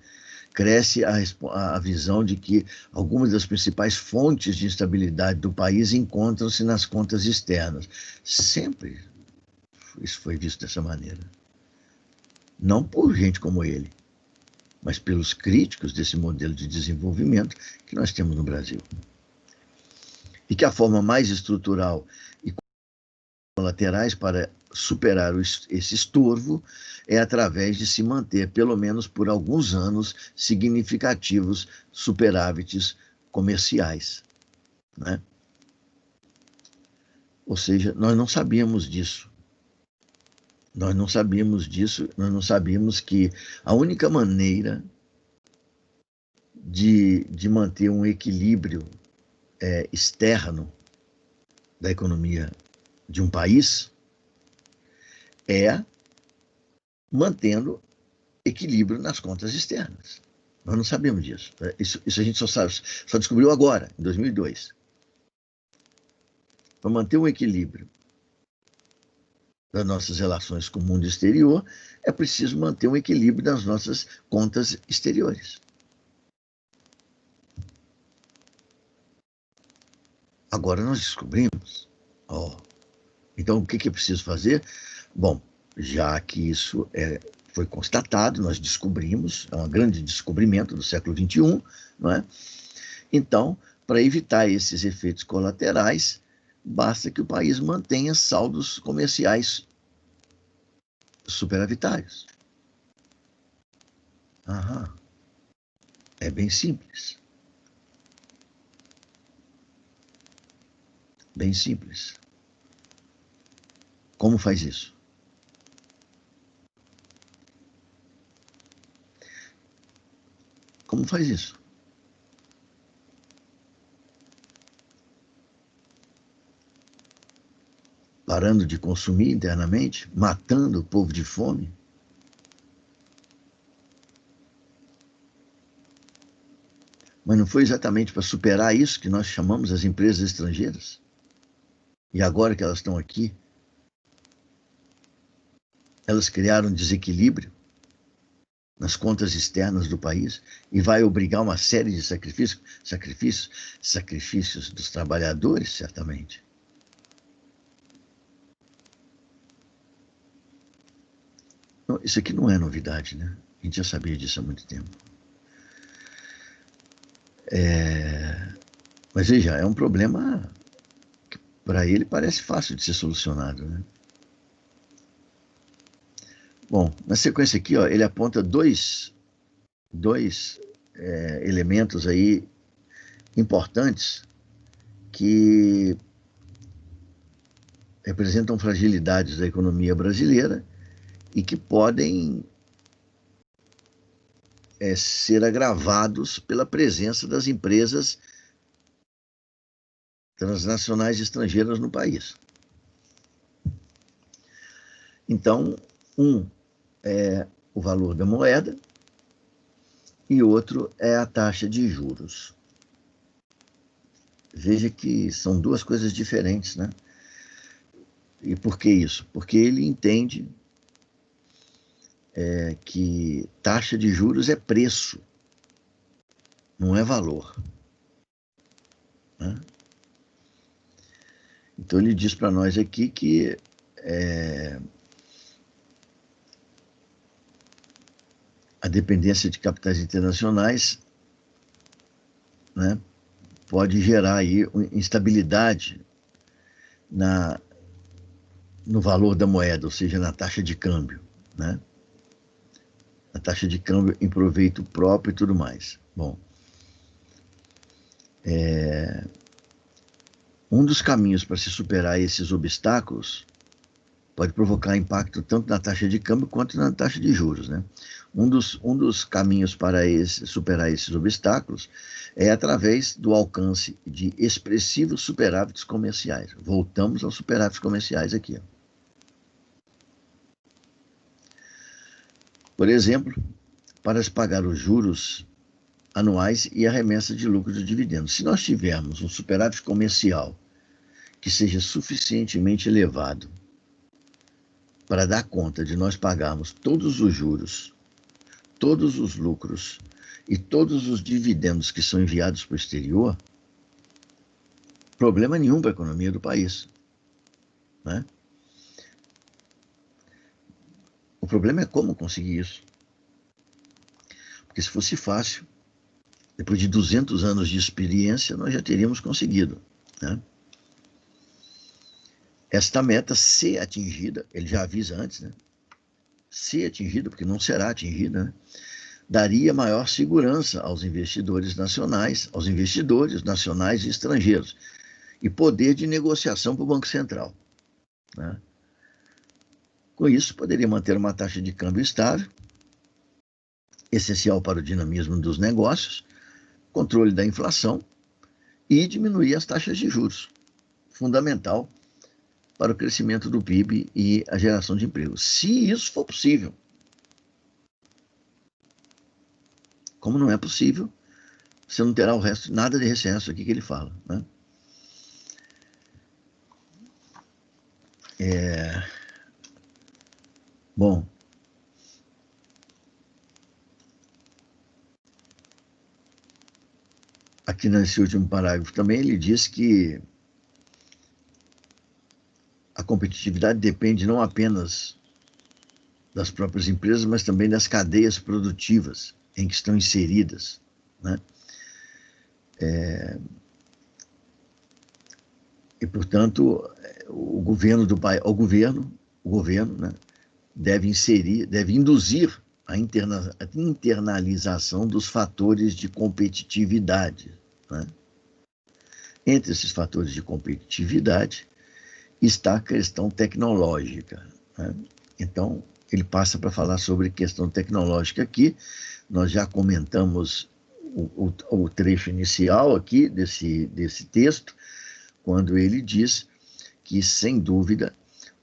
Speaker 1: cresce a visão de que algumas das principais fontes de instabilidade do país encontram-se nas contas externas. Sempre isso foi visto dessa maneira. Não por gente como ele, mas pelos críticos desse modelo de desenvolvimento que nós temos no Brasil. E que a forma mais estrutural e colaterais para superar esse estorvo é através de se manter, pelo menos por alguns anos, significativos superávites comerciais, né? Ou seja, nós não sabíamos disso. Nós não sabíamos que a única maneira de manter um equilíbrio externo da economia de um país é mantendo equilíbrio nas contas externas. Nós não sabíamos disso. Isso a gente só descobriu agora, em 2002. Para manter um equilíbrio das nossas relações com o mundo exterior, é preciso manter um equilíbrio das nossas contas exteriores. Agora nós descobrimos. Então, o que é preciso fazer? Bom, já que isso foi constatado, nós descobrimos, é um grande descobrimento do século XXI, não é? Então, para evitar esses efeitos colaterais, basta que o país mantenha saldos comerciais superavitários. É bem simples. Bem simples. Como faz isso? Como faz isso? Parando de consumir internamente, matando o povo de fome. Mas não foi exatamente para superar isso que nós chamamos as empresas estrangeiras? E agora que elas estão aqui, elas criaram um desequilíbrio nas contas externas do país e vai obrigar uma série de sacrifícios dos trabalhadores, certamente. Não, isso aqui não é novidade, né? A gente já sabia disso há muito tempo. Mas veja, é um problema que para ele parece fácil de ser solucionado, né? Bom, na sequência aqui, ele aponta dois elementos aí importantes que representam fragilidades da economia brasileira e que podem ser agravados pela presença das empresas transnacionais estrangeiras no país. Então, um é o valor da moeda e outro é a taxa de juros. Veja que são duas coisas diferentes, né? E por que isso? Porque ele entende que taxa de juros é preço, não é valor, né? Então ele diz para nós aqui que a dependência de capitais internacionais, né, pode gerar aí instabilidade no valor da moeda, ou seja, na taxa de câmbio, né? A taxa de câmbio em proveito próprio e tudo mais. Bom, um dos caminhos para se superar esses obstáculos pode provocar impacto tanto na taxa de câmbio quanto na taxa de juros, né? Um dos caminhos para superar esses obstáculos é através do alcance de expressivos superávites comerciais. Voltamos aos superávites comerciais aqui. Por exemplo, para se pagar os juros anuais e a remessa de lucros de dividendos. Se nós tivermos um superávit comercial que seja suficientemente elevado para dar conta de nós pagarmos todos os juros, todos os lucros e todos os dividendos que são enviados para o exterior, problema nenhum para a economia do país, né? O problema é como conseguir isso. Porque se fosse fácil, depois de 200 anos de experiência, nós já teríamos conseguido, né? Esta meta, se atingida, ele já avisa antes, né? Se atingida, porque não será atingida, né? Daria maior segurança aos investidores nacionais e estrangeiros, e poder de negociação para o Banco Central, né? Com isso, poderia manter uma taxa de câmbio estável, essencial para o dinamismo dos negócios, controle da inflação e diminuir as taxas de juros, fundamental para o crescimento do PIB e a geração de emprego. Se isso for possível. Como não é possível, você não terá o resto, nada de recesso aqui que ele fala, né? Bom, aqui nesse último parágrafo também ele diz que a competitividade depende não apenas das próprias empresas, mas também das cadeias produtivas em que estão inseridas, né? E, portanto, o governo, né, deve induzir a internalização dos fatores de competitividade, né? Entre esses fatores de competitividade está a questão tecnológica, né? Então, ele passa para falar sobre questão tecnológica aqui. Nós já comentamos o trecho inicial aqui desse texto, quando ele diz que, sem dúvida,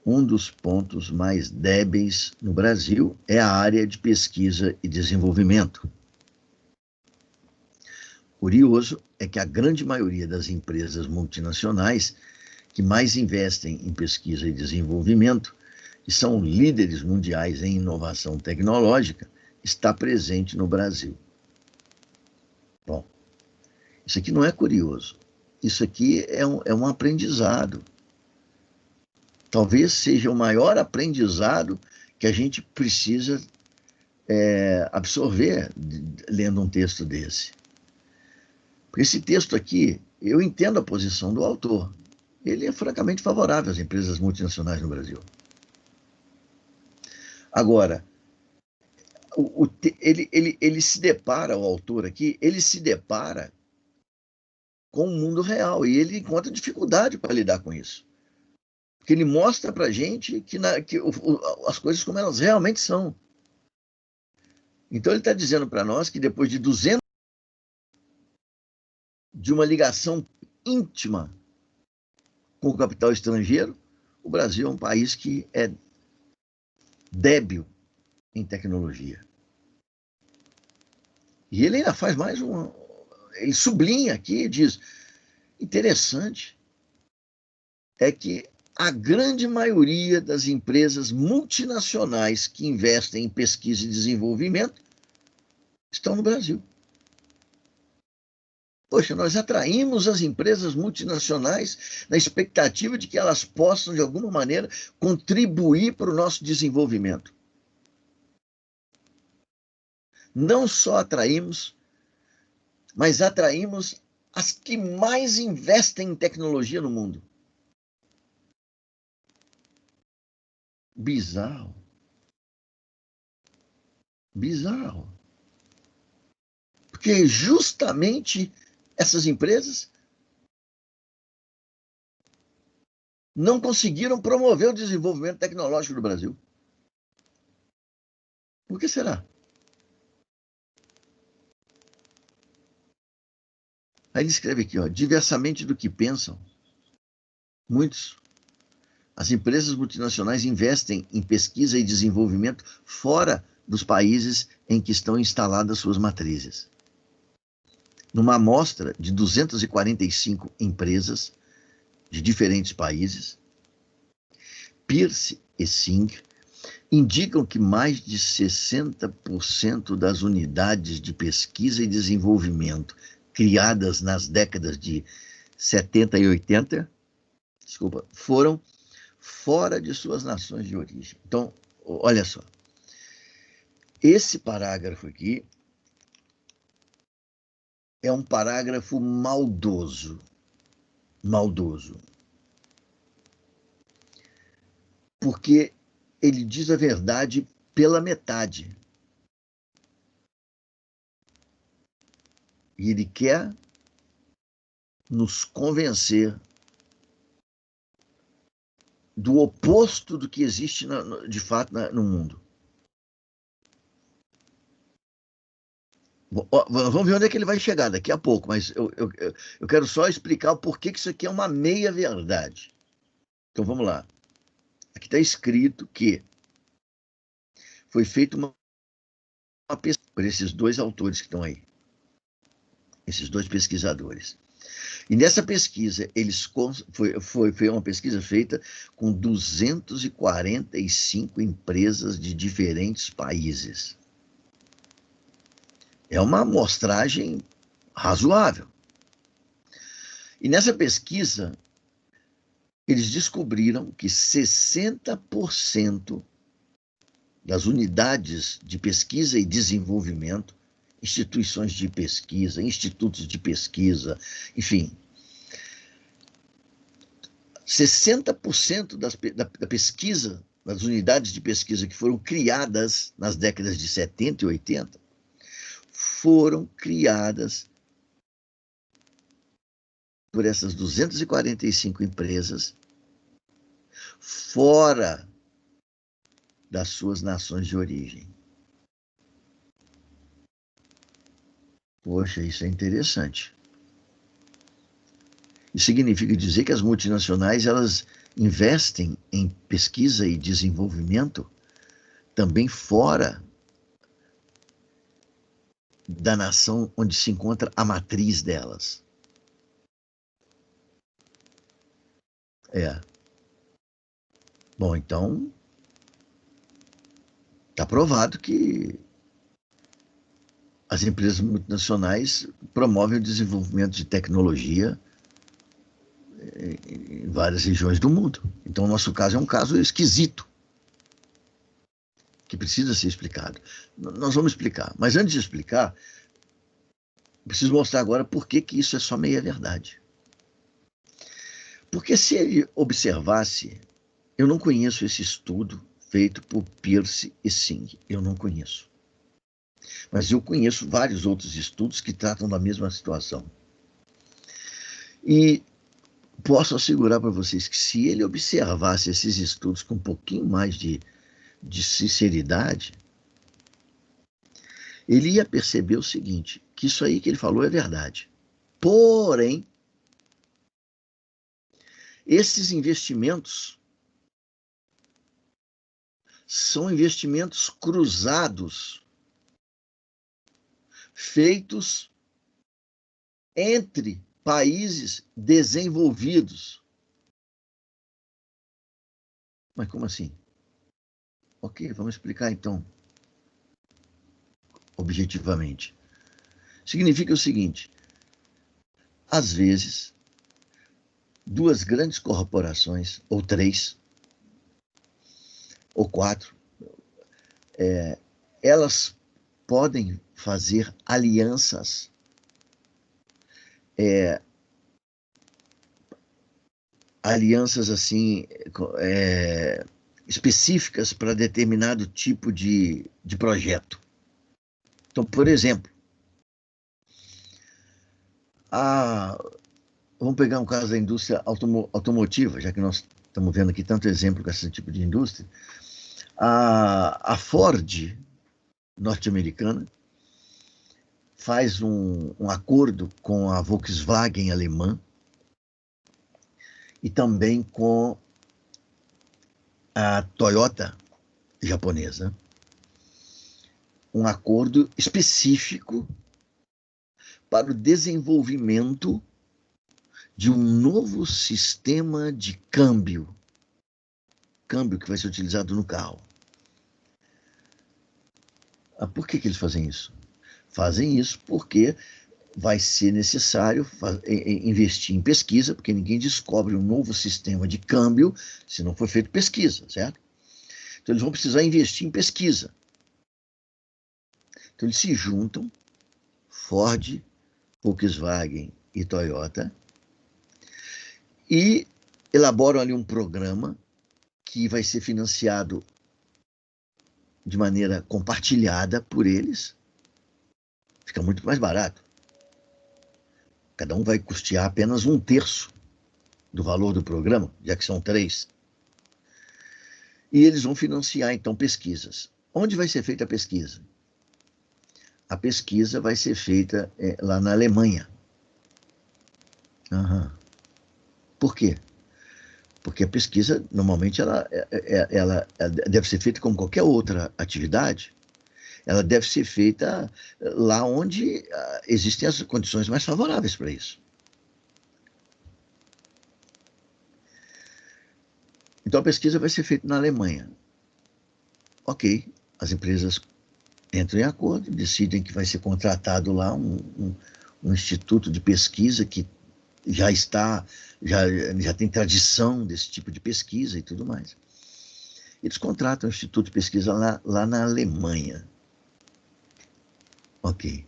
Speaker 1: um dos pontos mais débeis no Brasil é a área de pesquisa e desenvolvimento. Curioso é que a grande maioria das empresas multinacionais que mais investem em pesquisa e desenvolvimento, e são líderes mundiais em inovação tecnológica, está presente no Brasil. Bom, isso aqui não é curioso. Isso aqui é um aprendizado. Talvez seja o maior aprendizado que a gente precisa absorver lendo um texto desse. Porque esse texto aqui, eu entendo a posição do autor. Ele é francamente favorável às empresas multinacionais no Brasil. Agora, ele se depara, o autor aqui, ele se depara com o mundo real e ele encontra dificuldade para lidar com isso. Porque ele mostra para a gente que as coisas como elas realmente são. Então ele está dizendo para nós que depois de 200 de uma ligação íntima com o capital estrangeiro, o Brasil é um país que é débil em tecnologia. E ele ainda faz mais ele sublinha aqui e diz, interessante é que a grande maioria das empresas multinacionais que investem em pesquisa e desenvolvimento estão no Brasil. Poxa, nós atraímos as empresas multinacionais na expectativa de que elas possam, de alguma maneira, contribuir para o nosso desenvolvimento. Não só atraímos, mas atraímos as que mais investem em tecnologia no mundo. Bizarro. Bizarro. Porque justamente essas empresas não conseguiram promover o desenvolvimento tecnológico do Brasil. Por que será? Aí ele escreve aqui, diversamente do que pensam, as empresas multinacionais investem em pesquisa e desenvolvimento fora dos países em que estão instaladas suas matrizes. Numa amostra de 245 empresas de diferentes países, Pearce e Singh indicam que mais de 60% das unidades de pesquisa e desenvolvimento criadas nas décadas de 70 e 80, foram fora de suas nações de origem. Então, olha só. Esse parágrafo aqui é um parágrafo maldoso. Maldoso. Porque ele diz a verdade pela metade. E ele quer nos convencer do oposto do que existe de fato no mundo. Vamos ver onde é que ele vai chegar daqui a pouco, mas eu quero só explicar o porquê que isso aqui é uma meia-verdade. Então vamos lá. Aqui está escrito que foi feita uma pesquisa por esses dois autores que estão aí, esses dois pesquisadores. E nessa pesquisa, foi uma pesquisa feita com 245 empresas de diferentes países. É uma amostragem razoável. E nessa pesquisa, eles descobriram que 60% das unidades de pesquisa e desenvolvimento, instituições de pesquisa, institutos de pesquisa, enfim, 60% da pesquisa, das unidades de pesquisa que foram criadas nas décadas de 70 e 80, foram criadas por essas 245 empresas fora das suas nações de origem. Poxa, isso é interessante. Isso significa dizer que as multinacionais, elas investem em pesquisa e desenvolvimento também fora da nação onde se encontra a matriz delas. Bom, então, está provado que as empresas multinacionais promovem o desenvolvimento de tecnologia em várias regiões do mundo. Então, o nosso caso é um caso esquisito, que precisa ser explicado. Nós vamos explicar, mas antes de explicar, preciso mostrar agora por que isso é só meia-verdade. Porque se ele observasse, eu não conheço esse estudo feito por Pearce e Singh, eu não conheço. Mas eu conheço vários outros estudos que tratam da mesma situação. E posso assegurar para vocês que se ele observasse esses estudos com um pouquinho mais de sinceridade, ele ia perceber o seguinte, que isso aí que ele falou é verdade. Porém, esses investimentos são investimentos cruzados, feitos entre países desenvolvidos. Mas como assim? Ok, vamos explicar então, objetivamente. Significa o seguinte, às vezes, duas grandes corporações, ou três, ou quatro, elas podem fazer alianças assim, específicas para determinado tipo de projeto. Então, por exemplo, vamos pegar um caso da indústria automotiva, já que nós estamos vendo aqui tanto exemplo com esse tipo de indústria. A Ford norte-americana faz um acordo com a Volkswagen alemã e também com a Toyota japonesa. Um acordo específico para o desenvolvimento de um novo sistema de câmbio que vai ser utilizado no carro. Por que eles fazem isso? Fazem isso porque vai ser necessário investir em pesquisa, porque ninguém descobre um novo sistema de câmbio se não for feito pesquisa, certo? Então eles vão precisar investir em pesquisa. Então eles se juntam, Ford, Volkswagen e Toyota, e elaboram ali um programa que vai ser financiado de maneira compartilhada por eles. Fica muito mais barato. Cada um vai custear apenas 1/3 do valor do programa, já que são 3. E eles vão financiar, então, pesquisas. Onde vai ser feita a pesquisa? A pesquisa vai ser feita lá na Alemanha. Uhum. Por quê? Porque a pesquisa, normalmente, ela deve ser feita como qualquer outra atividade. Ela deve ser feita lá onde existem as condições mais favoráveis para isso. Então, a pesquisa vai ser feita na Alemanha. Ok, as empresas entram em acordo, decidem que vai ser contratado lá um instituto de pesquisa que já tem tradição desse tipo de pesquisa e tudo mais. Eles contratam o instituto de pesquisa lá na Alemanha. Ok.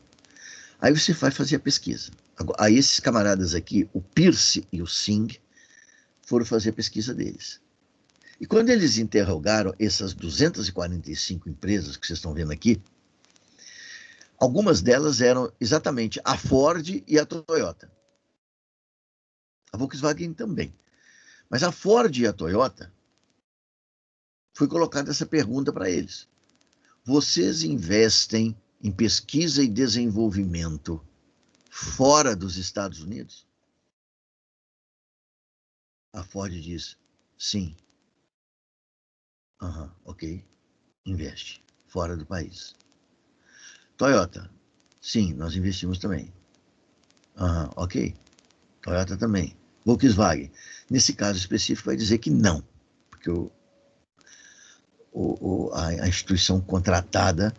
Speaker 1: Aí você vai fazer a pesquisa. Aí esses camaradas aqui, o Pierce e o Singh, foram fazer a pesquisa deles. E quando eles interrogaram essas 245 empresas que vocês estão vendo aqui, algumas delas eram exatamente a Ford e a Toyota. A Volkswagen também. Mas a Ford e a Toyota, foi colocada essa pergunta para eles. Vocês investem em pesquisa e desenvolvimento fora dos Estados Unidos? A Ford diz, sim. Ok. Investe fora do país. Toyota, sim, nós investimos também. Ok. Toyota também. Volkswagen, nesse caso específico, vai dizer que não, porque a instituição contratada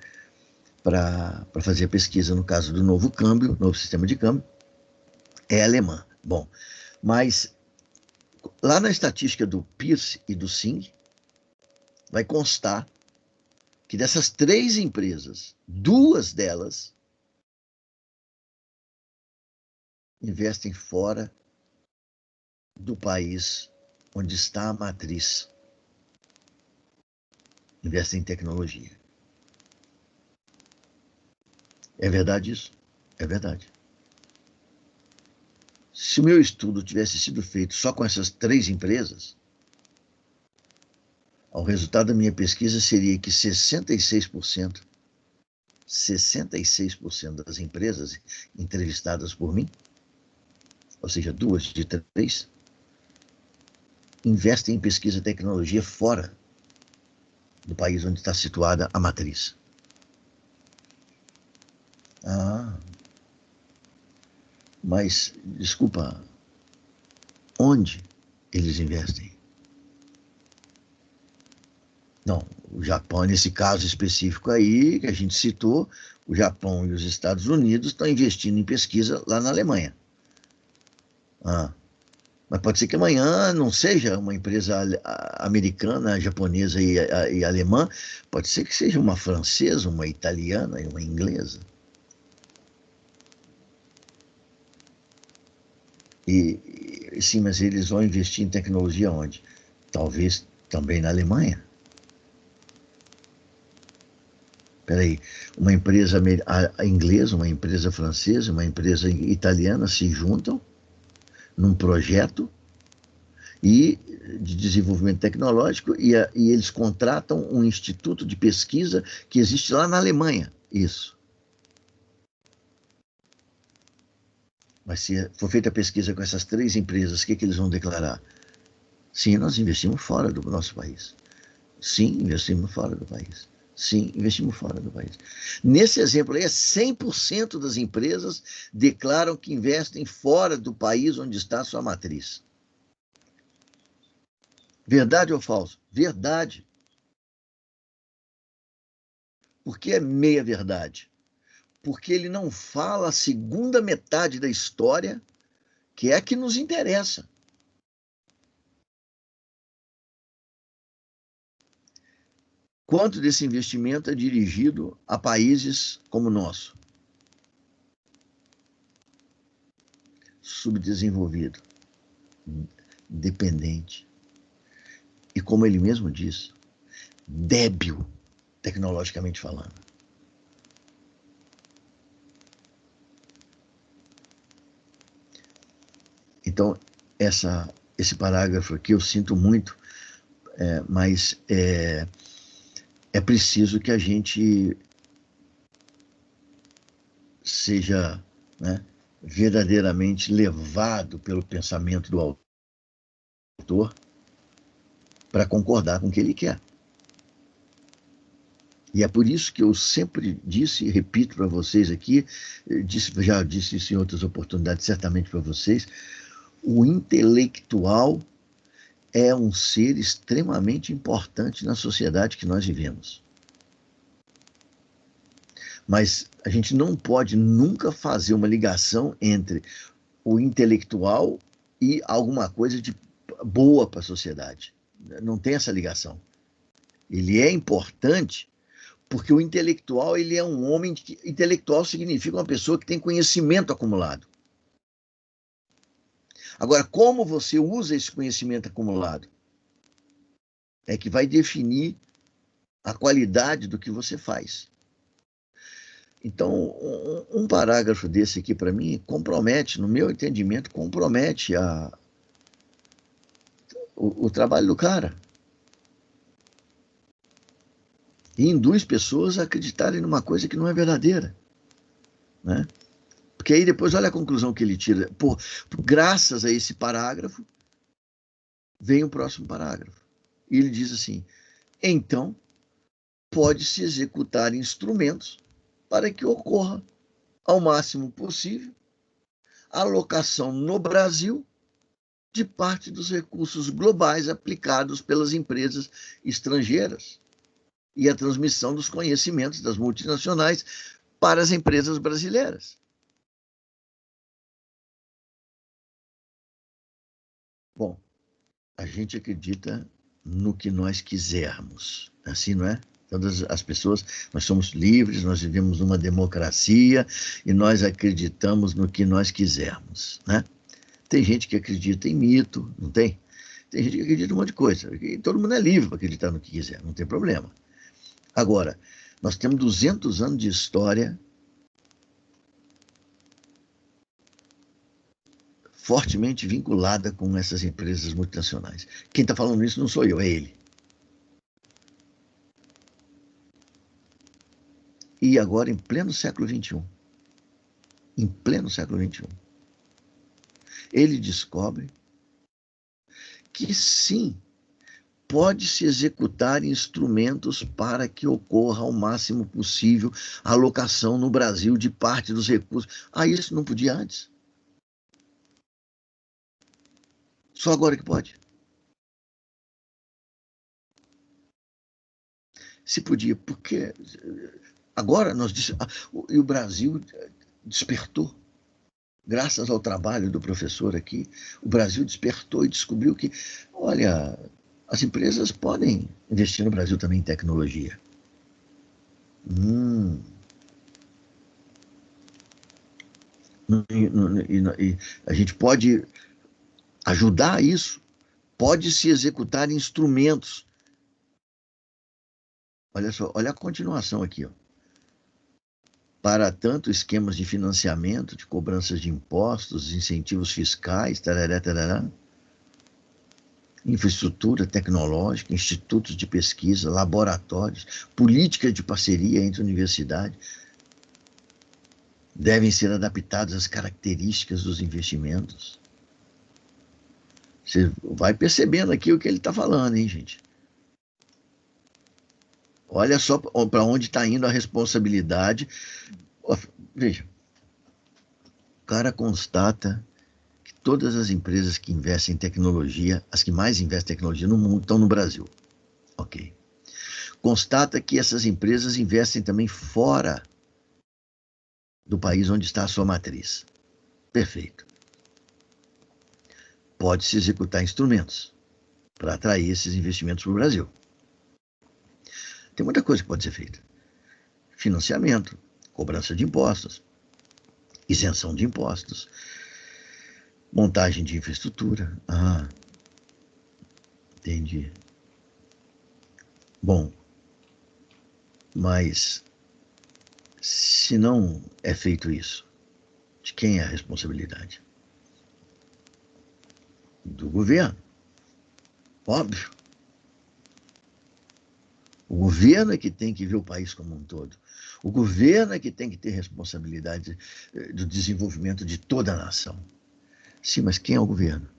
Speaker 1: para fazer a pesquisa no caso do novo câmbio, novo sistema de câmbio, é alemã. Bom, mas lá na estatística do Pierce e do Singh, vai constar que dessas 3 empresas, 2 delas investem fora do país onde está a matriz. Investem em tecnologia. É verdade isso? É verdade. Se o meu estudo tivesse sido feito só com essas 3 empresas, o resultado da minha pesquisa seria que 66% das empresas entrevistadas por mim, ou seja, 2 de 3, investem em pesquisa e tecnologia fora do país onde está situada a matriz. Mas, desculpa, onde eles investem? Não, o Japão, nesse caso específico aí, que a gente citou, o Japão e os Estados Unidos estão investindo em pesquisa lá na Alemanha. Mas pode ser que amanhã não seja uma empresa americana, japonesa e alemã, pode ser que seja uma francesa, uma italiana e uma inglesa. Sim, mas eles vão investir em tecnologia onde? Talvez também na Alemanha. Espera aí, uma empresa inglesa, uma empresa francesa, uma empresa italiana se juntam num projeto de desenvolvimento tecnológico e eles contratam um instituto de pesquisa que existe lá na Alemanha. Isso. Mas se for feita a pesquisa com essas 3 empresas, o que eles vão declarar? Sim, nós investimos fora do nosso país. Sim, investimos fora do país. Sim, investimos fora do país. Nesse exemplo aí, 100% das empresas declaram que investem fora do país onde está a sua matriz. Verdade ou falso? Verdade. Por que é meia-verdade? Porque ele não fala a segunda metade da história, que é a que nos interessa. Quanto desse investimento é dirigido a países como o nosso? Subdesenvolvido, dependente. E como ele mesmo diz, débil, tecnologicamente falando. Então, esse parágrafo aqui eu sinto muito, mas é preciso que a gente seja, né, verdadeiramente levado pelo pensamento do autor para concordar com o que ele quer. E é por isso que eu sempre disse, e repito para vocês aqui, já disse isso em outras oportunidades, certamente para vocês, o intelectual é um ser extremamente importante na sociedade que nós vivemos. Mas a gente não pode nunca fazer uma ligação entre o intelectual e alguma coisa de boa para a sociedade. Não tem essa ligação. Ele é importante porque o intelectual, ele é um homem intelectual significa uma pessoa que tem conhecimento acumulado. Agora, como você usa esse conhecimento acumulado é que vai definir a qualidade do que você faz. Então, um parágrafo desse aqui, para mim, compromete, no meu entendimento, compromete o trabalho do cara. E induz pessoas a acreditarem numa coisa que não é verdadeira. Né? Porque aí depois, olha a conclusão que ele tira. Graças a esse parágrafo, vem o próximo parágrafo. E ele diz assim, então, pode-se executar instrumentos para que ocorra, ao máximo possível, a alocação no Brasil de parte dos recursos globais aplicados pelas empresas estrangeiras e a transmissão dos conhecimentos das multinacionais para as empresas brasileiras. Bom, a gente acredita no que nós quisermos, assim, não é? Todas as pessoas, nós somos livres, nós vivemos numa democracia e nós acreditamos no que nós quisermos, né? Tem gente que acredita em mito, não tem? Tem gente que acredita em um monte de coisa. E todo mundo é livre para acreditar no que quiser, não tem problema. Agora, nós temos 200 anos de história fortemente vinculada com essas empresas multinacionais. Quem está falando isso não sou eu, é ele. E agora, em pleno século XXI, ele descobre que sim, pode-se executar instrumentos para que ocorra ao máximo possível a alocação no Brasil de parte dos recursos. Ah, isso não podia antes? Só agora que pode? Se podia, porque agora e o Brasil despertou. Graças ao trabalho do professor aqui, o Brasil despertou e descobriu que, olha, as empresas podem investir no Brasil também em tecnologia. E a gente pode ajudar isso. Pode-se executar instrumentos. Olha só, olha a continuação aqui, ó. Para tanto esquemas de financiamento, de cobranças de impostos, incentivos fiscais, tarará, tarará, infraestrutura tecnológica, institutos de pesquisa, laboratórios, políticas de parceria entre universidades, devem ser adaptados às características dos investimentos. Você vai percebendo aqui o que ele está falando, hein, gente? Olha só para onde está indo a responsabilidade. Veja, o cara constata que todas as empresas que investem em tecnologia, as que mais investem em tecnologia no mundo, estão no Brasil. Ok. constata que essas empresas investem também fora do país onde está a sua matriz. Perfeito. Pode-se executar instrumentos para atrair esses investimentos para o Brasil. Tem muita coisa que pode ser feita. Financiamento, cobrança de impostos, isenção de impostos, montagem de infraestrutura. Ah, entendi. Bom, mas se não é feito isso, de quem é a responsabilidade? Do governo. Óbvio. O governo é que tem que ver o país como um todo. O governo é que tem que ter responsabilidade do desenvolvimento de toda a nação. Sim, mas quem é o governo?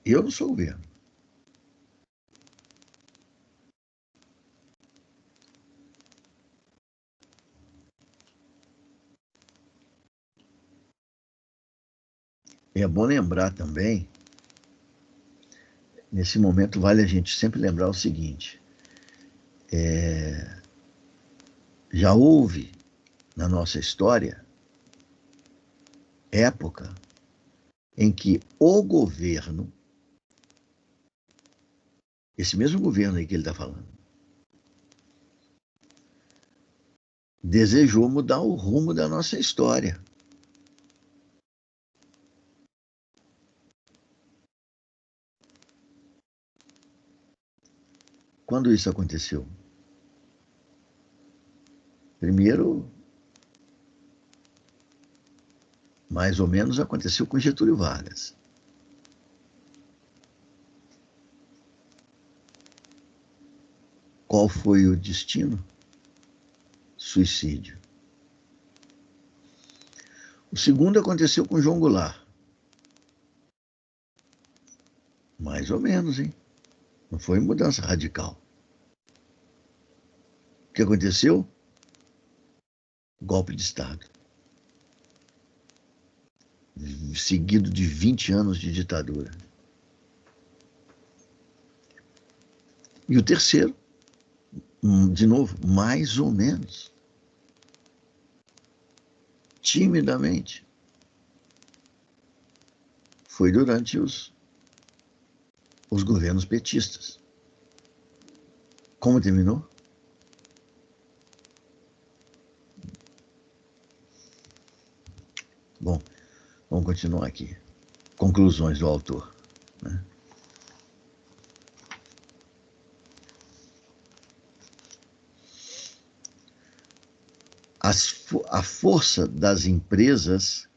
Speaker 1: Eu não sou o governo. É bom lembrar também, nesse momento vale a gente sempre lembrar o seguinte, já houve na nossa história época em que o governo, esse mesmo governo aí que ele está falando, desejou mudar o rumo da nossa história. Quando isso aconteceu? Primeiro, mais ou menos, aconteceu com Getúlio Vargas. Qual foi o destino? Suicídio. O segundo aconteceu com João Goulart. Mais ou menos, hein? Não foi mudança radical. O que aconteceu? Golpe de Estado. Seguido de 20 anos de ditadura. E o terceiro, de novo, mais ou menos. Timidamente. Foi durante os governos petistas. Como terminou? Bom, vamos continuar aqui. Conclusões do autor, né? A força das empresas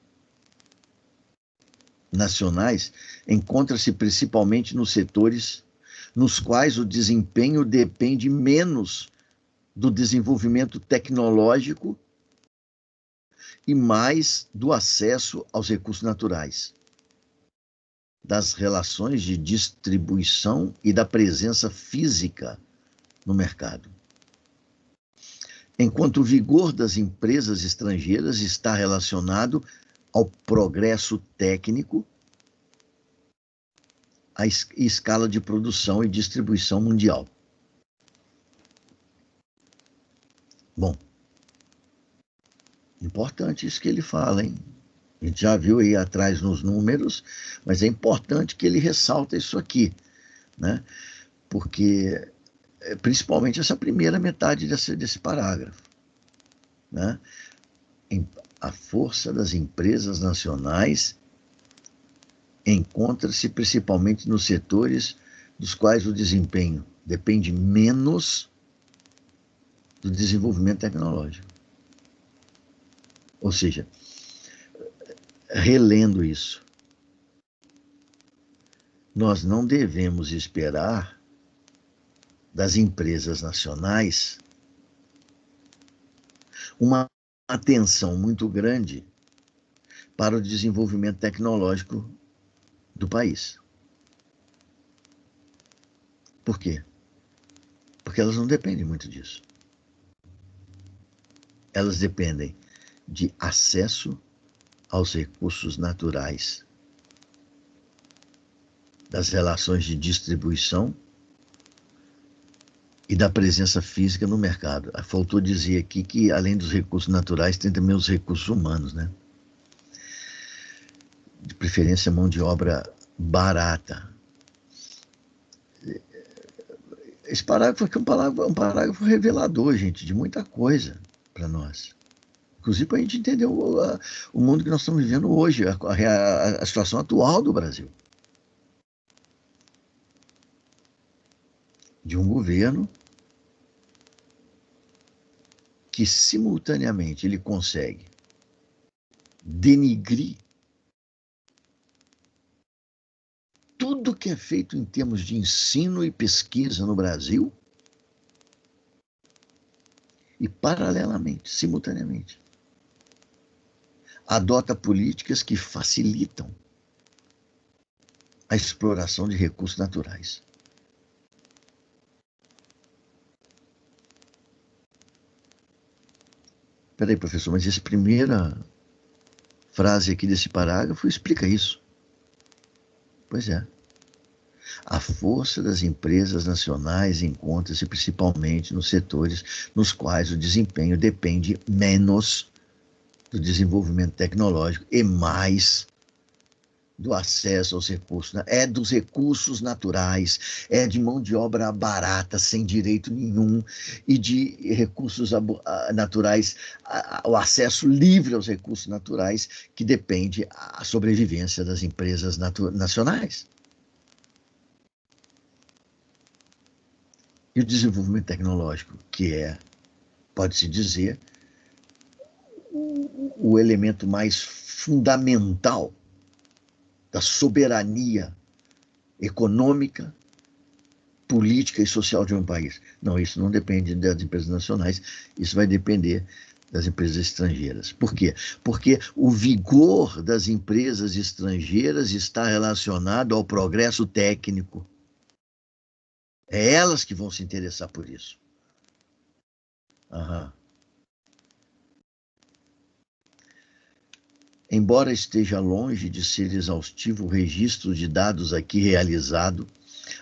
Speaker 1: nacionais encontra-se principalmente nos setores nos quais o desempenho depende menos do desenvolvimento tecnológico e mais do acesso aos recursos naturais, das relações de distribuição e da presença física no mercado. Enquanto o vigor das empresas estrangeiras está relacionado ao progresso técnico, à escala de produção e distribuição mundial. Bom, importante isso que ele fala, hein? A gente já viu aí atrás nos números, mas é importante que ele ressalta isso aqui, né? Porque, principalmente essa primeira metade desse parágrafo, né? A força das empresas nacionais encontra-se principalmente nos setores dos quais o desempenho depende menos do desenvolvimento tecnológico. Ou seja, relendo isso, nós não devemos esperar das empresas nacionais uma atenção muito grande para o desenvolvimento tecnológico do país. Por quê? Porque elas não dependem muito disso. Elas dependem de acesso aos recursos naturais, das relações de distribuição e da presença física no mercado. Faltou dizer aqui que, além dos recursos naturais, tem também os recursos humanos, né? De preferência, mão de obra barata. Esse parágrafo aqui é um parágrafo revelador, gente, de muita coisa para nós. Inclusive para a gente entender o mundo que nós estamos vivendo hoje, a situação atual do Brasil. De um governo que, simultaneamente, ele consegue denigrir tudo que é feito em termos de ensino e pesquisa no Brasil e, paralelamente, simultaneamente, adota políticas que facilitam a exploração de recursos naturais. Peraí, professor, mas essa primeira frase aqui desse parágrafo explica isso. Pois é. A força das empresas nacionais encontra-se principalmente nos setores nos quais o desempenho depende menos do desenvolvimento tecnológico e mais do acesso aos recursos. É dos recursos naturais, é de mão de obra barata, sem direito nenhum, e de recursos naturais, o acesso livre aos recursos naturais, que depende a sobrevivência das empresas nacionais. E o desenvolvimento tecnológico, que é, pode-se dizer, o elemento mais fundamental da soberania econômica, política e social de um país. Não, isso não depende das empresas nacionais, isso vai depender das empresas estrangeiras. Por quê? Porque o vigor das empresas estrangeiras está relacionado ao progresso técnico. É elas que vão se interessar por isso. Aham. Embora esteja longe de ser exaustivo o registro de dados aqui realizado,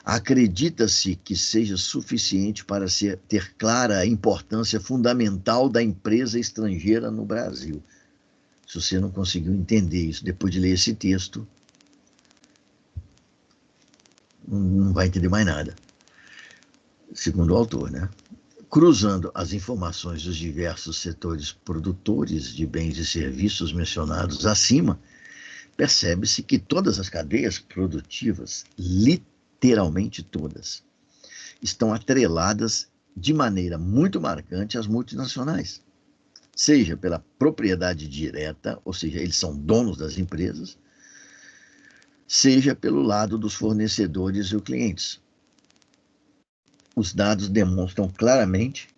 Speaker 1: acredita-se que seja suficiente para ter clara a importância fundamental da empresa estrangeira no Brasil. Se você não conseguiu entender isso depois de ler esse texto, não vai entender mais nada. Segundo o autor, né? Cruzando as informações dos diversos setores produtores de bens e serviços mencionados acima, percebe-se que todas as cadeias produtivas, literalmente todas, estão atreladas de maneira muito marcante às multinacionais, seja pela propriedade direta, ou seja, eles são donos das empresas, seja pelo lado dos fornecedores e os clientes. Os dados demonstram claramente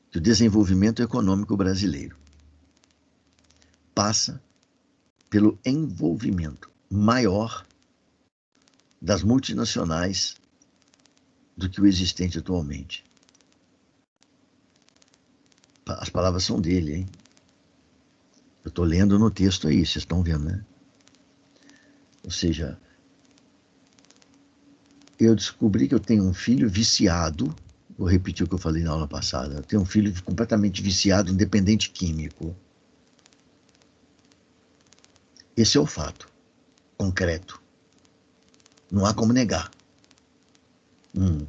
Speaker 1: que o desenvolvimento econômico brasileiro passa pelo envolvimento maior das multinacionais do que o existente atualmente. As palavras são dele, hein? Eu estou lendo no texto aí, vocês estão vendo, né? Ou seja, eu descobri que eu tenho um filho viciado, vou repetir o que eu falei na aula passada, eu tenho um filho completamente viciado, um dependente químico. Esse é o fato concreto. Não há como negar. Não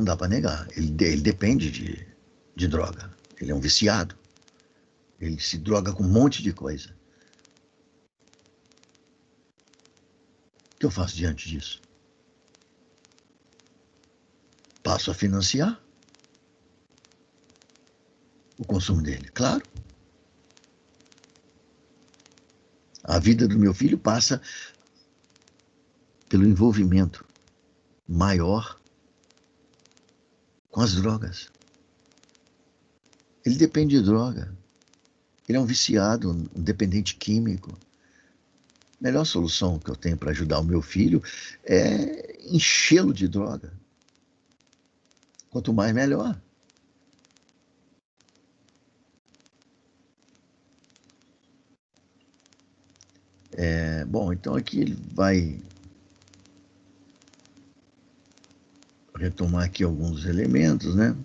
Speaker 1: dá para negar. Ele depende de droga. Ele é um viciado. Ele se droga com um monte de coisa. O que eu faço diante disso? Passo a financiar o consumo dele, claro. A vida do meu filho passa pelo envolvimento maior com as drogas. Ele depende de droga. Ele é um viciado, um dependente químico. A melhor solução que eu tenho para ajudar o meu filho é enchê-lo de droga. Quanto mais, melhor. Bom, então aqui ele vai retomar aqui alguns elementos, né?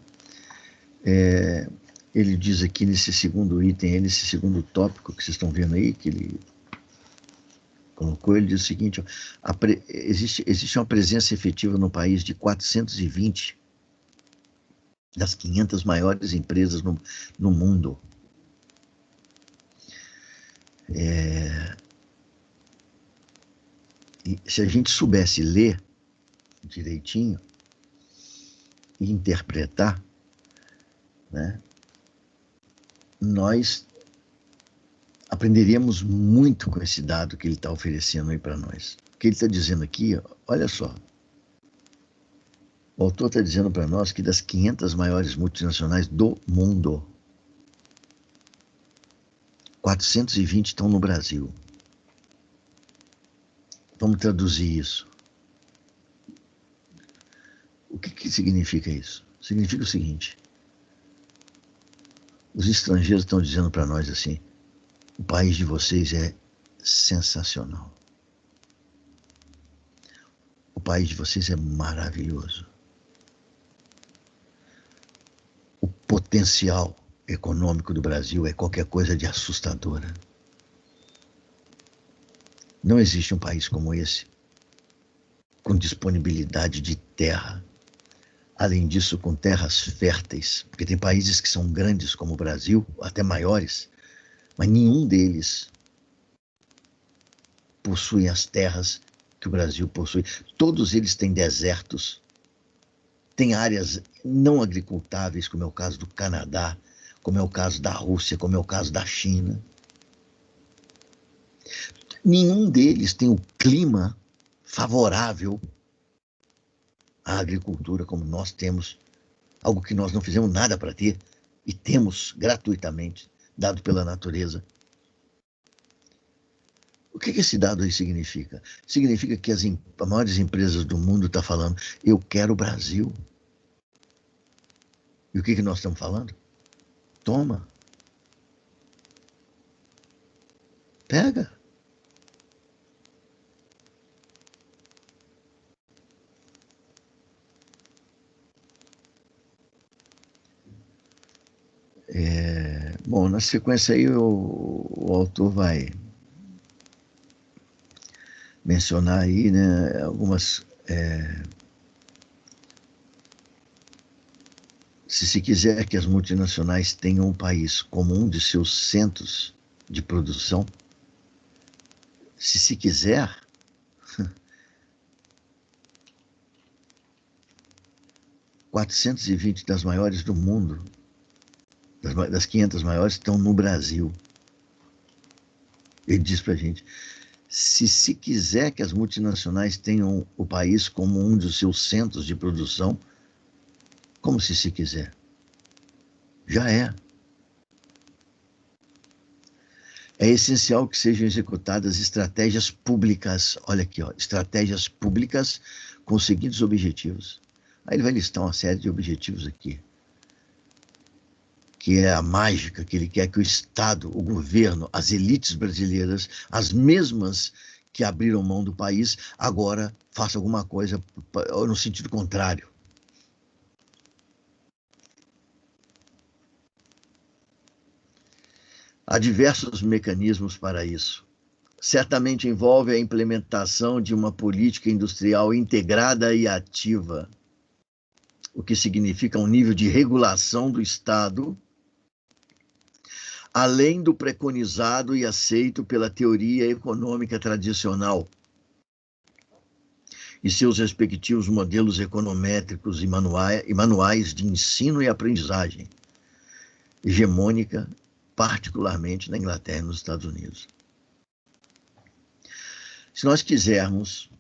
Speaker 1: Ele diz aqui nesse segundo item, nesse segundo tópico que vocês estão vendo aí, que ele colocou, ele diz o seguinte: ó, existe uma presença efetiva no país de 420 das 500 maiores empresas no mundo. E se a gente soubesse ler direitinho e interpretar, né, nós aprenderíamos muito com esse dado que ele está oferecendo aí para nós. O que ele está dizendo aqui, ó, olha só. O autor está dizendo para nós que das 500 maiores multinacionais do mundo, 420 estão no Brasil. Vamos traduzir isso. O que significa isso? Significa o seguinte: os estrangeiros estão dizendo para nós assim: o país de vocês é sensacional. O país de vocês é maravilhoso. O potencial econômico do Brasil é qualquer coisa de assustadora. Não existe um país como esse, com disponibilidade de terra. Além disso, com terras férteis, porque tem países que são grandes como o Brasil, até maiores, mas nenhum deles possui as terras que o Brasil possui. Todos eles têm desertos, têm áreas não agricultáveis, como é o caso do Canadá, como é o caso da Rússia, como é o caso da China. Nenhum deles tem o clima favorável à agricultura como nós temos, algo que nós não fizemos nada para ter e temos gratuitamente, dado pela natureza. O que esse dado aí significa? Significa que as maiores empresas do mundo estão falando: eu quero o Brasil. E o que nós estamos falando? Toma. Pega. Bom, na sequência aí o autor vai mencionar aí, né, algumas... se quiser que as multinacionais tenham o país como um de seus centros de produção, se quiser, ...420 das maiores do mundo, das 500 maiores, estão no Brasil. Ele diz para a gente: se quiser que as multinacionais tenham o país como um dos seus centros de produção, como se quiser? Já é. É essencial que sejam executadas estratégias públicas, olha aqui, ó, estratégias públicas com os seguintes objetivos. Aí ele vai listar uma série de objetivos aqui, que é a mágica que ele quer que o Estado, o governo, as elites brasileiras, as mesmas que abriram mão do país, agora façam alguma coisa no sentido contrário. Há diversos mecanismos para isso. Certamente envolve a implementação de uma política industrial integrada e ativa, o que significa um nível de regulação do Estado, além do preconizado e aceito pela teoria econômica tradicional e seus respectivos modelos econométricos e manuais de ensino e aprendizagem, hegemônica, particularmente na Inglaterra e nos Estados Unidos. Se nós quisermos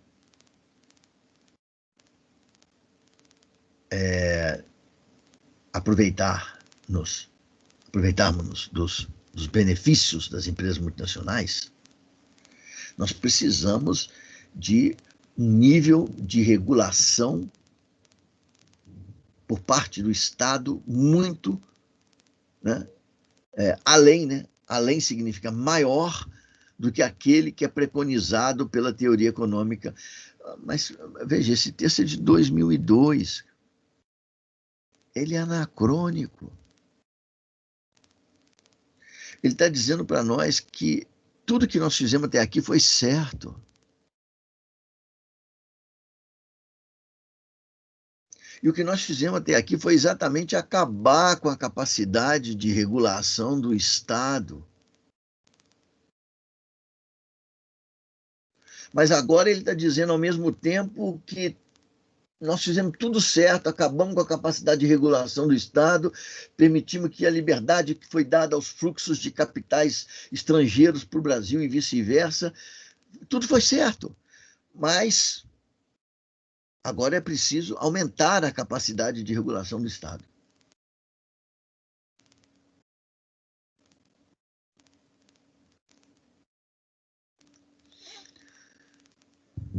Speaker 1: aproveitarmos dos benefícios das empresas multinacionais, nós precisamos de um nível de regulação por parte do Estado muito, né, além, né? Além significa maior do que aquele que é preconizado pela teoria econômica Mas, veja, esse texto é de 2002. Ele é anacrônico. Ele está dizendo para nós que tudo que nós fizemos até aqui foi certo. E o que nós fizemos até aqui foi exatamente acabar com a capacidade de regulação do Estado. Mas agora ele está dizendo ao mesmo tempo que nós fizemos tudo certo, acabamos com a capacidade de regulação do Estado, permitimos que a liberdade que foi dada aos fluxos de capitais estrangeiros para o Brasil e vice-versa, tudo foi certo. Mas agora é preciso aumentar a capacidade de regulação do Estado.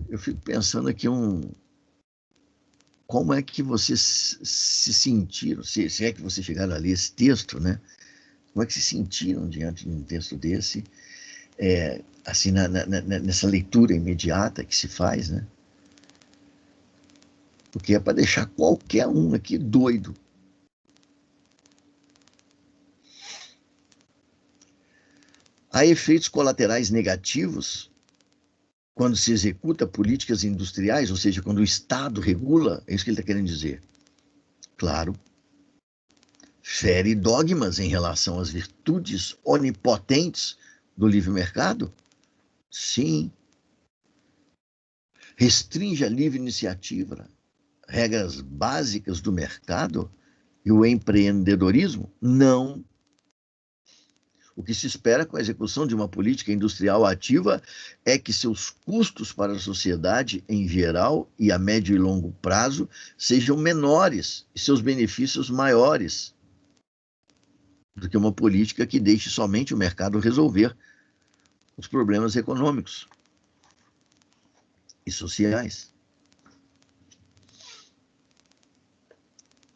Speaker 1: Eu fico pensando aqui como é que vocês se sentiram, se é que vocês chegaram a ler esse texto, né? Como é que se sentiram diante de um texto desse, assim, nessa leitura imediata que se faz, né? Porque é para deixar qualquer um aqui doido. Há efeitos colaterais negativos quando se executa políticas industriais, ou seja, quando o Estado regula, é isso que ele está querendo dizer. Claro, fere dogmas em relação às virtudes onipotentes do livre mercado? Sim. Restringe a livre iniciativa, regras básicas do mercado e o empreendedorismo? Não. O que se espera com a execução de uma política industrial ativa é que seus custos para a sociedade em geral e a médio e longo prazo sejam menores e seus benefícios maiores do que uma política que deixe somente o mercado resolver os problemas econômicos e sociais.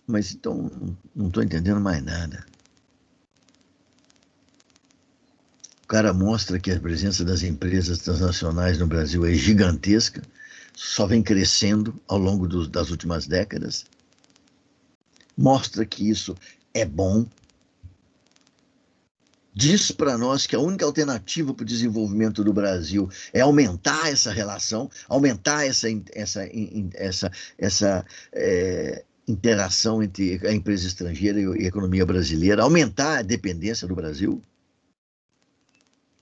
Speaker 1: Mas então não estou entendendo mais nada. O cara mostra que a presença das empresas transnacionais no Brasil é gigantesca, só vem crescendo ao longo das últimas décadas. Mostra que isso é bom. Diz para nós que a única alternativa para o desenvolvimento do Brasil é aumentar essa relação, aumentar essa interação entre a empresa estrangeira e a economia brasileira, aumentar a dependência do Brasil.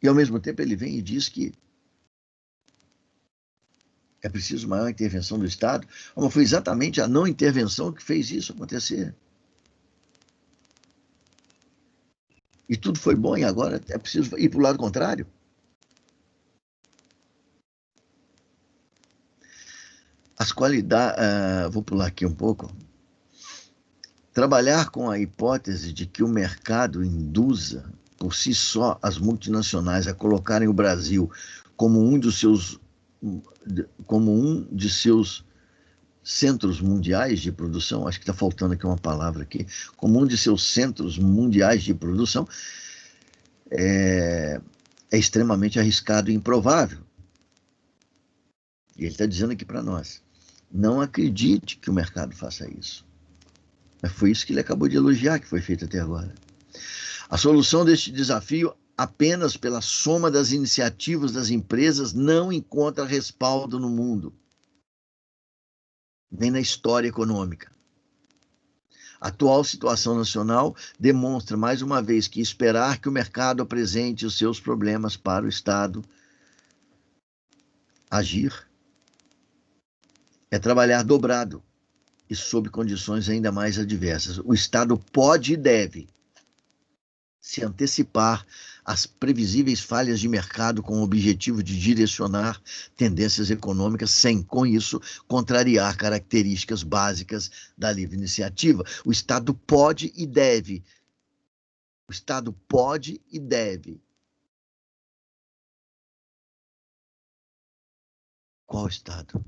Speaker 1: E, ao mesmo tempo, ele vem e diz que é preciso maior intervenção do Estado. Mas foi exatamente a não intervenção que fez isso acontecer. E tudo foi bom e agora é preciso ir para o lado contrário. As qualidades... vou pular aqui um pouco. Trabalhar com a hipótese de que o mercado induza por si só as multinacionais a colocarem o Brasil como um de seus centros mundiais de produção, acho que está faltando aqui uma palavra aqui, como um de seus centros mundiais de produção, é extremamente arriscado e improvável. E ele está dizendo aqui para nós, não acredite que o mercado faça isso. Mas foi isso que ele acabou de elogiar, que foi feito até agora. A solução deste desafio, apenas pela soma das iniciativas das empresas, não encontra respaldo no mundo, nem na história econômica. A atual situação nacional demonstra, mais uma vez, que esperar que o mercado apresente os seus problemas para o Estado agir é trabalhar dobrado e sob condições ainda mais adversas. O Estado pode e deve se antecipar às previsíveis falhas de mercado com o objetivo de direcionar tendências econômicas sem, com isso, contrariar características básicas da livre iniciativa. O Estado pode e deve. O Estado pode e deve. Qual Estado?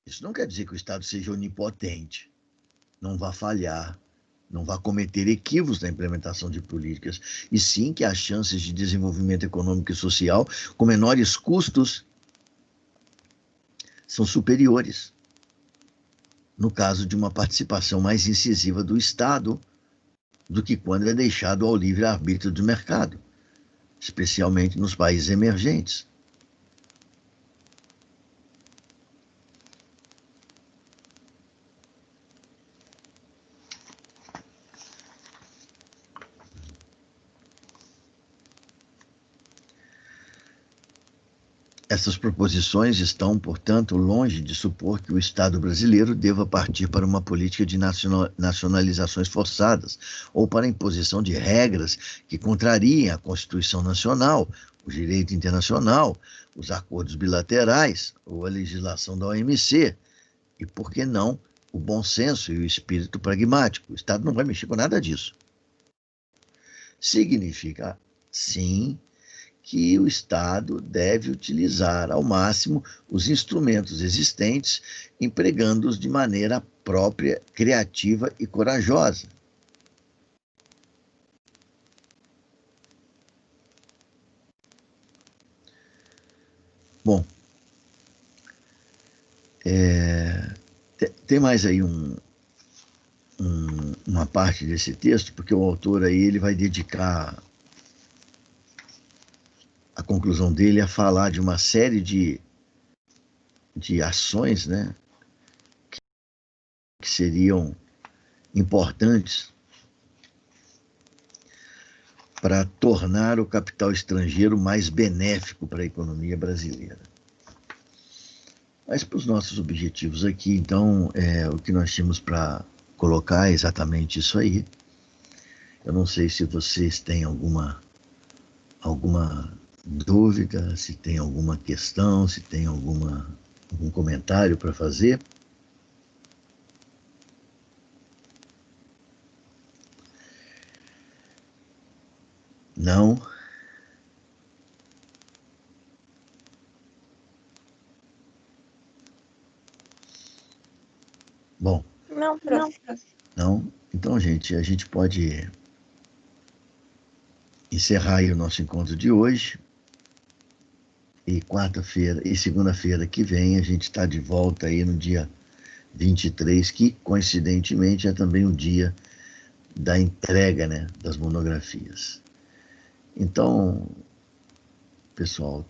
Speaker 1: Isso não quer dizer que o Estado seja onipotente, não vá falhar, não vá cometer equívocos na implementação de políticas, e sim que as chances de desenvolvimento econômico e social com menores custos são superiores, no caso de uma participação mais incisiva do Estado do que quando é deixado ao livre-arbítrio do mercado, especialmente nos países emergentes. Essas proposições estão, portanto, longe de supor que o Estado brasileiro deva partir para uma política de nacionalizações forçadas ou para a imposição de regras que contrariem a Constituição Nacional, o direito internacional, os acordos bilaterais ou a legislação da OMC e, por que não, o bom senso e o espírito pragmático. O Estado não vai mexer com nada disso. Significa, sim, que o Estado deve utilizar ao máximo os instrumentos existentes, empregando-os de maneira própria, criativa e corajosa. Bom, tem mais aí uma parte desse texto, porque o autor aí ele vai dedicar a conclusão dele a falar de uma série de ações, né, que seriam importantes para tornar o capital estrangeiro mais benéfico para a economia brasileira. Mas para os nossos objetivos aqui, então, o que nós tínhamos para colocar é exatamente isso aí. Eu não sei se vocês têm alguma dúvida, se tem alguma questão, se tem algum comentário para fazer. Não? Bom.
Speaker 3: Não, prof.
Speaker 1: Não? Então, gente, a gente pode encerrar aí o nosso encontro de hoje. E quarta-feira e segunda-feira que vem a gente está de volta aí no dia 23, que coincidentemente é também o dia da entrega, né, das monografias. Então, pessoal,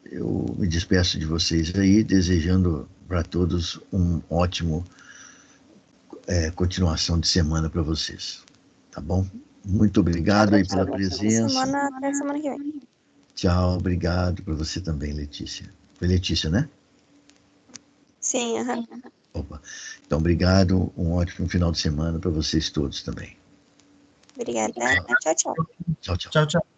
Speaker 1: eu me despeço de vocês aí, desejando para todos um ótimo continuação de semana para vocês. Tá bom? Muito obrigado aí pela presença.
Speaker 3: Até semana que vem.
Speaker 1: Tchau, obrigado para você também, Letícia. Foi Letícia, né?
Speaker 3: Sim, aham.
Speaker 1: Opa. Então, obrigado. Um ótimo final de semana para vocês todos também.
Speaker 3: Obrigada. Tchau, tchau.
Speaker 1: Tchau, tchau.
Speaker 2: Tchau, tchau.